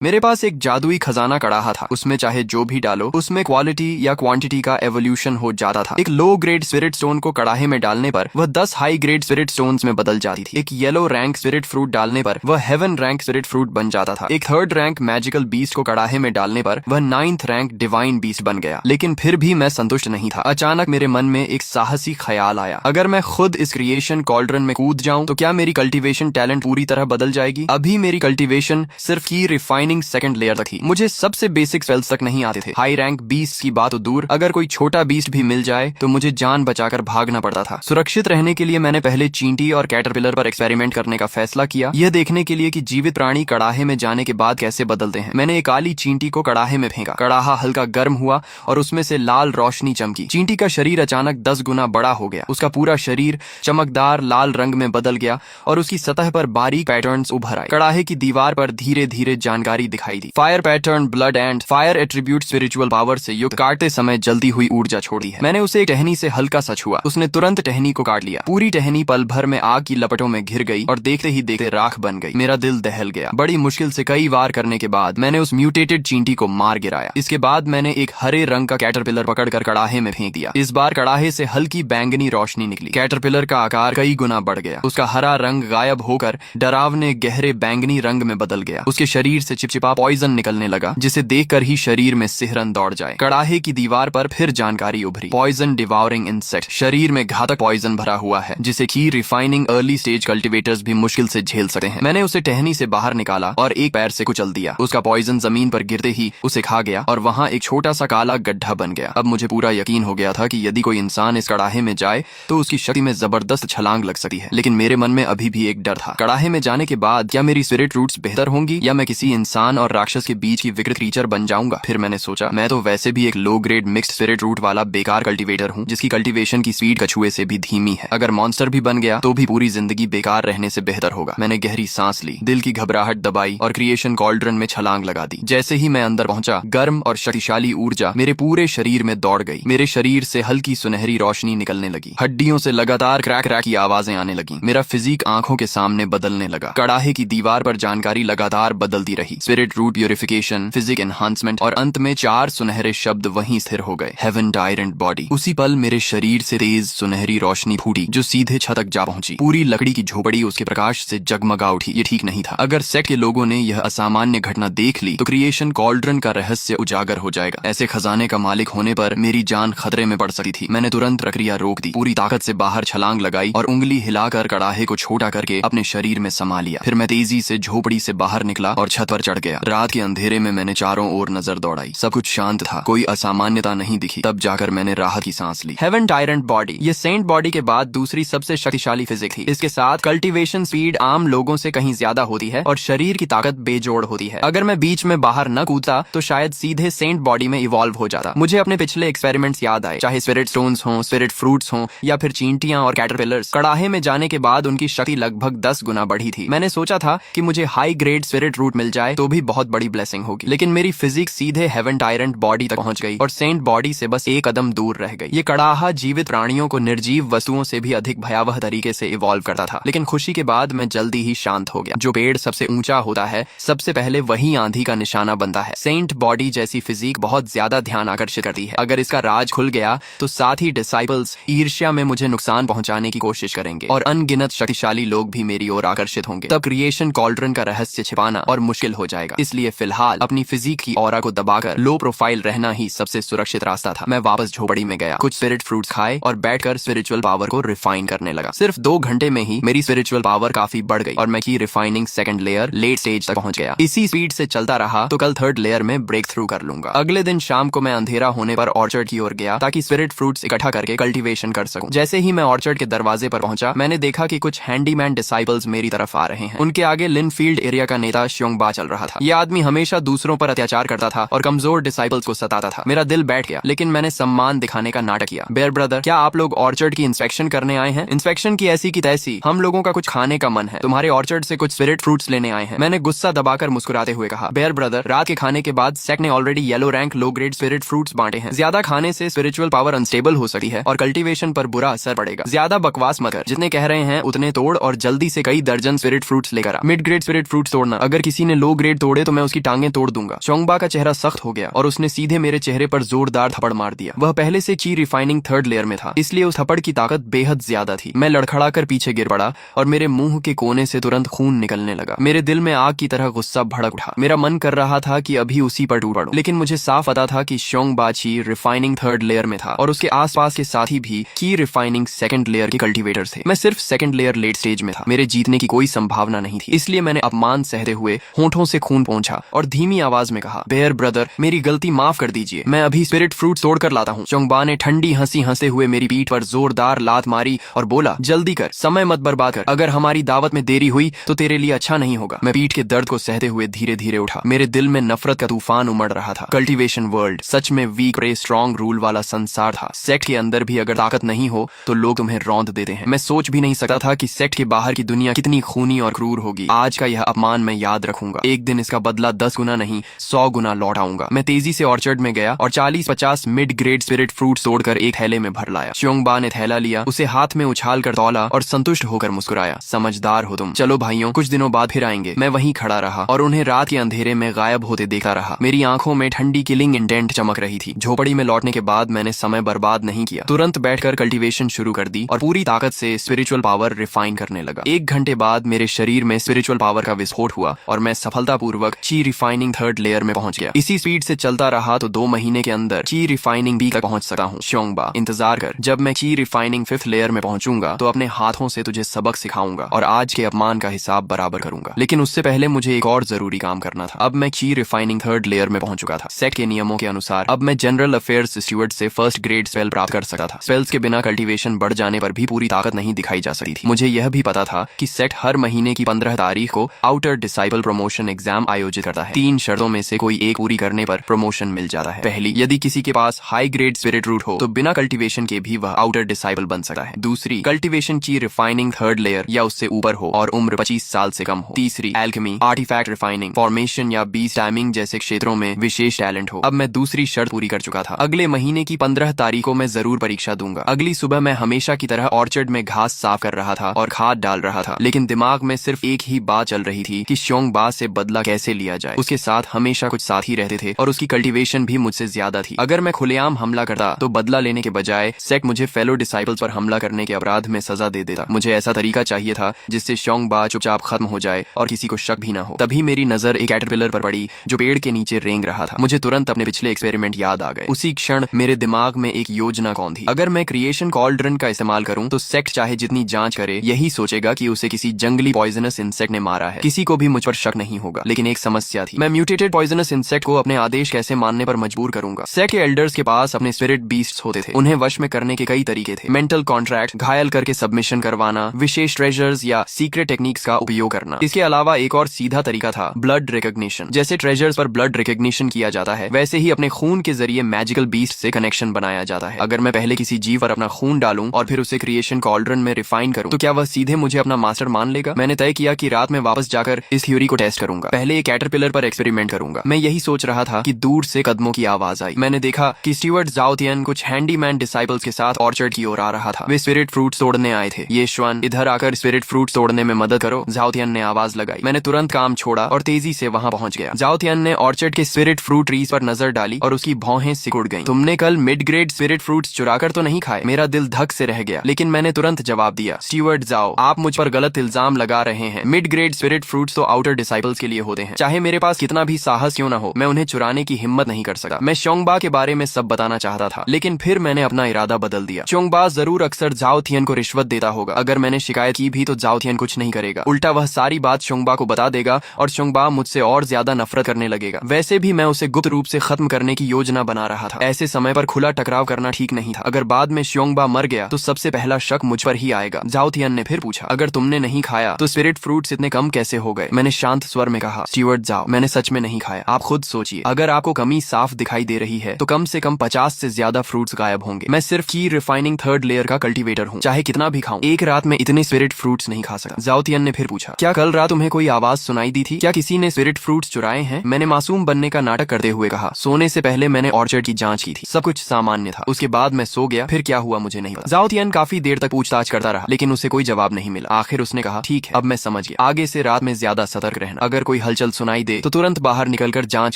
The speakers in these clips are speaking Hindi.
मेरे पास एक जादुई खजाना कड़ाहा था। उसमें चाहे जो भी डालो उसमें क्वालिटी या क्वांटिटी का एवोल्यूशन हो जाता था। एक लो ग्रेड स्पिरिट स्टोन को कड़ाहे में डालने पर वह 10 हाई ग्रेड स्पिरिट स्टोन्स में बदल जाती थी। एक येलो रैंक स्पिरिट फ्रूट डालने पर वह हेवन रैंक स्पिरिट फ्रूट बन जाता था। एक थर्ड रैंक मैजिकल बीस्ट को कड़ाहे में डालने पर वह 9th रैंक डिवाइन बीस्ट बन गया। लेकिन फिर भी मैं संतुष्ट नहीं था। अचानक मेरे मन में एक साहसी ख्याल आया, अगर मैं खुद इस क्रिएशन कॉल्ड्रन में कूद जाऊं तो क्या मेरी कल्टीवेशन टैलेंट पूरी तरह बदल जाएगी। अभी मेरी कल्टीवेशन सिर्फ की रिफाइनिंग सेकंड लेयर तक थी। मुझे सबसे बेसिक स्पेल्स तक नहीं आते थे। हाई रैंक बीस्ट की बात तो दूर, अगर कोई छोटा बीस्ट भी मिल जाए तो मुझे जान बचाकर भागना पड़ता था। सुरक्षित रहने के लिए मैंने पहले चींटी और कैटरपिलर पर एक्सपेरिमेंट करने का फैसला किया, यह देखने के लिए कि जीवित प्राणी कड़ाहे में जाने के बाद कैसे बदलते हैं। मैंने एक काली चींटी को कड़ाहे में फेंका। कड़ाहा हल्का गर्म हुआ और उसमें से लाल रोशनी चमकी। चींटी का शरीर अचानक 10 गुना बड़ा हो गया। उसका पूरा शरीर चमकदार लाल रंग में बदल गया और उसकी सतह पर बारीक पैटर्न्स उभर आए। कड़ाहे की दीवार पर धीरे धीरे जानकारी दिखाई दी। Fire pattern, blood and fire attribute spiritual power से युक्त, काटते समय जल्दी हुई ऊर्जा छोड़ी है। मैंने उसे एक टहनी से हल्का सा छुआ। उसने तुरंत टहनी को काट लिया। पूरी टहनी पल भर में आग की लपटों में घिर गई और देखते ही देखते राख बन गई। मेरा दिल दहल गया। बड़ी मुश्किल से कई वार करने के बाद मैंने उस म्यूटेटेड चींटी को मार गिराया। इसके बाद मैंने एक हरे रंग का कैटरपिलर पकड़कर कड़ाहे में फेंक दिया। इस बार कड़ाहे से हल्की बैंगनी रोशनी निकली। कैटरपिलर का आकार कई गुना बढ़ गया। उसका हरा रंग गायब होकर डरावने गहरे बैंगनी रंग में बदल गया। उसके शरीर से चिपचिपा पॉइजन निकलने लगा, जिसे देखकर ही शरीर में सिहरन दौड़ जाए। कड़ाहे की दीवार पर फिर जानकारी उभरी। पॉइजन डिवाउरिंग इंसेक्ट, शरीर में घातक पॉइजन भरा हुआ है, जिसे की रिफाइनिंग अर्ली स्टेज कल्टीवेटर्स भी मुश्किल से झेल सकते हैं। मैंने उसे टहनी से बाहर निकाला और एक पैर से कुचल दिया। उसका पॉइजन जमीन पर गिरते ही उसे खा गया और वहां एक छोटा सा काला गड्ढा बन गया। अब मुझे पूरा यकीन हो गया था कि यदि कोई इंसान इस कड़ाहे में जाए तो उसकी शक्ति में जबरदस्त छलांग लग सकती है। लेकिन मेरे मन में अभी भी एक डर था। कड़ाहे में जाने के बाद क्या मेरी स्पिरिट रूट्स बेहतर होंगी या मैं किसी इंसान और राक्षस के बीच की विकृत क्रीचर बन जाऊंगा। फिर मैंने सोचा, मैं तो वैसे भी एक low grade mixed spirit root वाला बेकार कल्टीवेटर हूँ, जिसकी कल्टीवेशन की स्पीड कछुए से भी धीमी है। अगर मॉन्स्टर भी बन गया तो भी पूरी जिंदगी बेकार रहने से बेहतर होगा। मैंने गहरी सांस ली, दिल की घबराहट दबाई और क्रिएशन कॉल्ड्रन में छलांग लगा दी। जैसे ही मैं अंदर पहुंचा, गर्म और शक्तिशाली ऊर्जा मेरे पूरे शरीर में दौड़ गई। मेरे शरीर से हल्की सुनहरी रोशनी निकलने लगी। हड्डियों से लगातार क्रैक क्रैक की आवाजें आने लगी। मेरा फिजिक आंखों के सामने बदलने लगा। कड़ाहे की दीवार पर जानकारी लगातार बदलती रही। Spirit root purification, physique enhancement और अंत में 4 सुनहरे शब्द वहीं स्थिर हो गए। Heaven tyrant body. उसी पल मेरे शरीर से तेज सुनहरी रोशनी फूटी जो सीधे छत तक जा पहुंची। पूरी लकड़ी की झोपड़ी उसके प्रकाश से जगमगा उठी। ये ठीक नहीं था। अगर सेक्ट के लोगों ने यह असामान्य घटना देख ली तो क्रिएशन कॉल्ड्रन का रहस्य उजागर हो जाएगा। ऐसे खजाने का मालिक होने पर मेरी जान खतरे में पड़ सकती थी। मैंने तुरंत प्रक्रिया रोक दी, पूरी ताकत से बाहर छलांग लगाई और उंगली हिलाकर कड़ाहे को छोटा करके अपने शरीर में समा लिया। फिर मैं तेजी से झोपड़ी से बाहर निकला और छत पर चढ़ गया। रात के अंधेरे में मैंने चारों ओर नजर दौड़ाई। सब कुछ शांत था, कोई असामान्यता नहीं दिखी। तब जाकर मैंने राहत की सांस ली। हेवन टायरेंट बॉडी, ये सेंट बॉडी के बाद दूसरी सबसे शक्तिशाली फिजिक थी। इसके साथ कल्टीवेशन स्पीड आम लोगों से कहीं ज्यादा होती है और शरीर की ताकत बेजोड़ होती है। अगर मैं बीच में बाहर न कूदता तो शायद सीधे सेंट बॉडी में इवॉल्व हो जाता। मुझे अपने पिछले एक्सपेरिमेंट्स याद आए, चाहे स्पिरिट स्टोन्स हों, स्पिरिट फ्रूट्स हों या फिर चींटियां और कैटरपिलर्स। कड़ाहे में जाने के बाद उनकी शक्ति लगभग 10 गुना बढ़ी थी। मैंने सोचा था कि मुझे हाई ग्रेड स्पिरिट रूट मिल जाए तो भी बहुत बड़ी ब्लेसिंग होगी, लेकिन मेरी फिजिक सीधे हेवन टायरेंट बॉडी तक पहुंच गई और सेंट बॉडी से बस एक कदम दूर रह गई। ये कड़ाहा जीवित प्राणियों को निर्जीव वस्तुओं से भी अधिक भयावह तरीके से इवॉल्व करता था। लेकिन खुशी के बाद मैं जल्दी ही शांत हो गया। जो पेड़ सबसे ऊंचा होता है सबसे पहले वही आंधी का निशाना बनता है। सेंट बॉडी जैसी फिजिक बहुत ज्यादा ध्यान आकर्षित करती है। अगर इसका राज खुल गया तो साथ ही डिसाइपल्स ईर्ष्या में मुझे नुकसान पहुंचाने की कोशिश करेंगे और अनगिनत शक्तिशाली लोग भी मेरी ओर आकर्षित होंगे। तब क्रिएशन कॉल्ड्रन का रहस्य छिपाना और मुश्किल हो जाएगा। इसलिए फिलहाल अपनी फिजिक की ऑरा को दबाकर लो प्रोफाइल रहना ही सबसे सुरक्षित रास्ता था। मैं वापस झोपड़ी में गया, कुछ स्पिरिट फ्रूट्स खाए और बैठकर स्पिरिचुअल पावर को रिफाइन करने लगा। सिर्फ 2 घंटे में ही मेरी स्पिरिचुअल पावर काफी बढ़ गई और मैं की refining second layer late stage तक पहुंच गया। इसी स्पीड से चलता रहा तो कल 3rd लेयर में ब्रेक थ्रू कर लूंगा। अगले दिन शाम को मैं अंधेरा होने पर ऑर्चर्ड की ओर गया ताकि स्पिरिट फ्रूट्स इकट्ठा करके कल्टीवेशन कर सकूं। जैसे ही मैं ऑर्चर्ड के दरवाजे पर पहुंचा, मैंने देखा कि कुछ हैंडीमैन डिसाइपल्स मेरी तरफ आ रहे हैं। उनके आगे लिनफील्ड एरिया का नेता श्योंगबा चल रहा था। यह आदमी हमेशा दूसरों पर अत्याचार करता था और कमजोर डिसाइपल्स को सताता था। मेरा दिल बैठ गया, लेकिन मैंने सम्मान दिखाने का नाटक किया। बेयर ब्रदर, क्या आप लोग ऑर्चर्ड की इंस्पेक्शन करने आए हैं? इंस्पेक्शन की ऐसी की तैसी, हम लोगों का कुछ खाने का मन है। तुम्हारे ऑर्चर्ड से कुछ स्पिरिट फ्रूट्स लेने आए हैं। मैंने गुस्सा दबाकर मुस्कुराते हुए कहा, बेयर ब्रदर, रात के खाने के बाद सेक्ट ने already yellow rank low grade spirit fruits बांटे हैं। ज्यादा खाने से स्पिरिचुअल पावर अनस्टेबल हो सकती है और कल्टीवेशन पर बुरा असर पड़ेगा। ज्यादा बकवास मत कर, जितने कह रहे हैं उतने तोड़ और जल्दी से कई दर्जन स्पिरिट फ्रूट्स लेकर आ। मिड ग्रेड स्पिरिट फ्रूट्स तोड़ना, अगर किसी ने लो ग्रेड ग्रेड तोड़े तो मैं उसकी टांगें तोड़ दूंगा। चोंगबा का चेहरा सख्त हो गया और उसने सीधे मेरे चेहरे पर जोरदार थप्पड़ मार दिया। वह पहले से ची रिफाइनिंग थर्ड लेयर में था, इसलिए उस थप्पड़ की ताकत बेहद ज्यादा थी। मैं लड़खड़ा कर पीछे गिर पड़ा और मेरे मुंह के कोने से तुरंत खून निकलने लगा। मेरे दिल में आग की तरह गुस्सा भड़क उठा। मेरा मन कर रहा था कि अभी उसी पर टूट पड़ूं, लेकिन मुझे साफ पता था कि चोंगबा ची रिफाइनिंग थर्ड लेयर में था और उसके आसपास के साथी भी की रिफाइनिंग सेकंड लेयर के कल्टीवेटर्स थे। मैं सिर्फ सेकंड लेयर लेट स्टेज में था। मेरे जीतने की कोई संभावना नहीं थी, इसलिए मैंने अपमान सहते हुए होंठों से खून पोंछा और धीमी आवाज में कहा, बेयर ब्रदर, मेरी गलती माफ कर दीजिए, मैं अभी स्पिरिट फ्रूट तोड़ कर लाता हूँ। चोंगबा ने ठंडी हंसी हंसते हुए मेरी पीठ पर जोरदार लात मारी और बोला, जल्दी कर, समय मत बर्बाद कर, अगर हमारी दावत में देरी हुई तो तेरे लिए अच्छा नहीं होगा। मैं पीठ के दर्द को सहते हुए धीरे धीरे उठा। मेरे दिल में नफरत का तूफान उमड़ रहा था। कल्टीवेशन वर्ल्ड सच में वीक रे स्ट्रॉन्ग रूल वाला संसार था। सेक्ट के अंदर भी अगर ताकत नहीं हो तो लोग तुम्हें रौंद देते हैं। मैं सोच भी नहीं सकता था कि सेक्ट के बाहर की दुनिया कितनी खूनी और क्रूर होगी। आज का यह अपमान मैं याद रखूंगा। एक दिन इसका बदला 10 गुना नहीं 100 गुना लौटाऊंगा। मैं तेजी से ऑर्चर्ड में गया और 40-50 मिड ग्रेड स्पिरिट फ्रूट तोड़कर एक थैले में भर लाया। चोंगबा ने थैला लिया, उसे हाथ में उछाल कर तौला और संतुष्ट होकर मुस्कुराया, समझदार हो तुम, चलो भाइयों, कुछ दिनों बाद फिर आएंगे। मैं वहीं खड़ा रहा और उन्हें रात के अंधेरे में गायब होते देखा रहा। मेरी आंखों में ठंडी किलिंग इंडेंट चमक रही थी। झोपड़ी में लौटने के बाद मैंने समय बर्बाद नहीं किया, तुरंत बैठकर कल्टीवेशन शुरू कर दी और पूरी ताकत से स्पिरिचुअल पावर रिफाइन करने लगा। 1 घंटे बाद मेरे शरीर में स्पिरिचुअल पावर का विस्फोट हुआ और मैं सफलतापूर्वक ची रिफाइनिंग थर्ड लेयर में पहुंच गया। इसी स्पीड से चलता रहा तो 2 महीने के अंदर ची रिफाइनिंग बी तक पहुंच सकता हूँ। चोंगबा, इंतजार कर, जब मैं ची रिफाइनिंग 5th लेयर में पहुंचूंगा तो अपने हाथों से तुझे सबक सिखाऊंगा और आज के अपमान का हिसाब बराबर करूंगा। लेकिन उससे पहले मुझे एक और जरूरी काम करना था। अब मैं ची रिफाइनिंग थर्ड लेयर में पहुंच चुका था। सेक्ट के नियमों के अनुसार अब मैं जनरल अफेयर्स स्टीवर्ड से फर्स्ट ग्रेड स्पेल प्राप्त कर सकता था। स्पेल्स के बिना कल्टीवेशन बढ़ जाने पर भी पूरी ताकत नहीं दिखाई जा सकती थी। मुझे यह भी पता था कि सेक्ट हर महीने की 15 तारीख को आउटर डिसाइपल प्रमोशन एग्जाम आयोजित करता है। 3 शर्तों में से कोई एक पूरी करने पर प्रमोशन मिल जाता है। पहली, यदि किसी के पास हाई ग्रेड स्पिरिट रूट हो तो बिना कल्टीवेशन के भी वह आउटर डिसाइपल बन सकता है। दूसरी, कल्टीवेशन ची रिफाइनिंग थर्ड लेयर या उससे ऊपर हो और उम्र 25 साल से कम हो। तीसरी, एल्केमी, आर्टिफैक्ट रिफाइनिंग, फॉर्मेशन या बीज टाइमिंग जैसे क्षेत्रों में विशेष टैलेंट हो। अब मैं दूसरी शर्त पूरी कर चुका था। अगले महीने की 15 तारीख को मैं जरूर परीक्षा दूंगा। अगली सुबह मैं हमेशा की तरह ऑर्चर्ड में घास साफ कर रहा था और खाद डाल रहा था, लेकिन दिमाग में सिर्फ एक ही बात चल रही थी कि चोंगबा से बदला कैसे लिया जाए। उसके साथ हमेशा कुछ साथी रहते थे और उसकी कल्टीवेशन भी मुझसे ज्यादा थी। अगर मैं खुलेआम हमला करता तो बदला लेने के बजाय सेक्ट मुझे फेलो डिसाइपल्स पर हमला करने के अपराध में सजा दे देता। मुझे ऐसा तरीका चाहिए था जिससे चोंगबा चुपचाप खत्म हो जाए और किसी को शक भी ना हो। तभी मेरी नजर एक कैटरपिलर पर पड़ी जो पेड़ के नीचे रेंग रहा था। मुझे तुरंत अपने पिछले एक्सपेरिमेंट याद आ गए। उसी क्षण मेरे दिमाग में एक योजना कौन थी। अगर मैं क्रिएशन कॉल्ड्रन का इस्तेमाल करूं तो सेक्ट चाहे जितनी जांच करे यही सोचेगा कि उसे किसी जंगली पॉइजनस इंसेक्ट ने मारा है। किसी को भी मुझ पर शक नहीं होगा। लेकिन एक समस्या थी, मैं म्यूटेटेड पॉइजनस इंसेक्ट को अपने आदेश कैसे मानने पर मजबूर करूंगा। सेक्ट के एल्डर्स के पास अपने स्पिरिट बीस्ट्स होते थे। उन्हें वश में करने के कई तरीके थे। मेंटल कॉन्ट्रैक्ट, घायल करके सबमिशन करवाना, विशेष ट्रेजर्स या सीक्रेट टेक्निक्स का उपयोग करना। इसके अलावा एक और सीधा तरीका था, ब्लड रिकॉग्निशन। जैसे ट्रेजर्स पर ब्लड रिकॉग्निशन किया जाता है वैसे ही अपने खून के जरिए मैजिकल बीस्ट से कनेक्शन बनाया जाता है। अगर मैं पहले किसी जीव पर अपना खून डालूं और फिर उसे क्रिएशन कॉल्ड्रन में रिफाइन करूं तो क्या वह सीधे मुझे अपना मास्टर मान लेगा? मैंने तय किया कि रात में वापस जाकर इस थ्योरी को टेस्ट करूंगा। पहले एक कैटरपिलर पर एक्सपेरिमेंट करूंगा। मैं यही सोच रहा था कि दूर से कदमों की आवाज आई। मैंने देखा कि स्टीवर्ट ज़ाओ तियन कुछ हैंडीमैन डिसाइपल्स के साथ ऑर्चर्ड की ओर आ रहा था। वे स्पिरिट फ्रूट्स तोड़ने आए थे। ये श्वन, इधर आकर स्पिरिट फ्रूट्स तोड़ने में मदद करो, ज़ाओ तियन ने आवाज लगाई। मैंने तुरंत काम छोड़ा और तेजी से वहां पहुंच गया। ज़ाओ तियन ने ऑर्चर्ड के स्पिरिट फ्रूट ट्रीज पर नजर डाली और उसकी भौहें सिकुड़ गईं। तुमने कल मिड ग्रेड स्पिरिट फ्रूट्स चुराकर तो नहीं खाए? मेरा दिल धक से रह गया, लेकिन मैंने तुरंत जवाब दिया, स्टीवर्ट ज़ाओ, आप मुझ पर गलत इल्जाम लगा रहे हैं। मिड ग्रेड स्पिरिट फ्रूट्स तो आउटर डिसाइपल्स के लिए होते हैं। चाहे मेरे पास कितना भी साहस क्यों ना हो, मैं उन्हें चुराने की हिम्मत नहीं कर सकता। मैं चोंगबा के बारे में सब बताना चाहता था, लेकिन फिर मैंने अपना इरादा बदल दिया। चोंगबा जरूर अक्सर ज़ाओ तियन को रिश्वत देता होगा। अगर मैंने शिकायत की भी तो ज़ाओ तियन कुछ नहीं करेगा। उल्टा वह सारी बात चोंगबा को बता देगा और चोंगबा मुझसे और ज्यादा नफरत करने लगेगा। वैसे भी मैं उसे गुप्त रूप से खत्म करने की योजना बना रहा था। ऐसे समय पर खुला टकराव करना ठीक नहीं था। अगर बाद में चोंगबा मर गया तो सबसे पहला शक मुझ पर ही आएगा। ज़ाओ तियन ने फिर पूछा, अगर तुमने नहीं खाया तो स्पिरिट फ्रूट्स इतने कम कैसे हो गए? मैंने शांत स्वर में कहा, स्टीवर्ट ज़ाओ, मैंने सच में नहीं खाया। आप खुद सोचिए, अगर आपको कमी साफ दिखाई दे रही है तो कम से कम 50 से ज्यादा फ्रूट्स गायब होंगे। मैं सिर्फ की रिफाइनिंग थर्ड लेयर का कल्टीवेटर हूँ। चाहे कितना भी खाऊं, एक रात में इतने स्पिरिट फ्रूट्स नहीं खा सकता। ज़ाओ तियन ने फिर पूछा, क्या कल रात तुम्हें कोई आवाज सुनाई दी थी? क्या किसी ने स्पिरिट फ्रूट्स चुराए हैं? मैंने मासूम बनने का नाटक करते हुए कहा, सोने से पहले मैंने ऑर्चर्ड की जांच की थी, सब कुछ सामान्य था। उसके बाद मैं सो गया, फिर क्या हुआ मुझे नहीं पता। ज़ाओ तियन काफी देर तक पूछताछ करता रहा, लेकिन उसे कोई जवाब नहीं मिला। आखिर उसने कहा, ठीक है, अब मैं समझ गया, आगे से रात में ज्यादा सतर्क रहना। अगर कोई कोई हलचल सुनाई दे तो तुरंत बाहर निकलकर जांच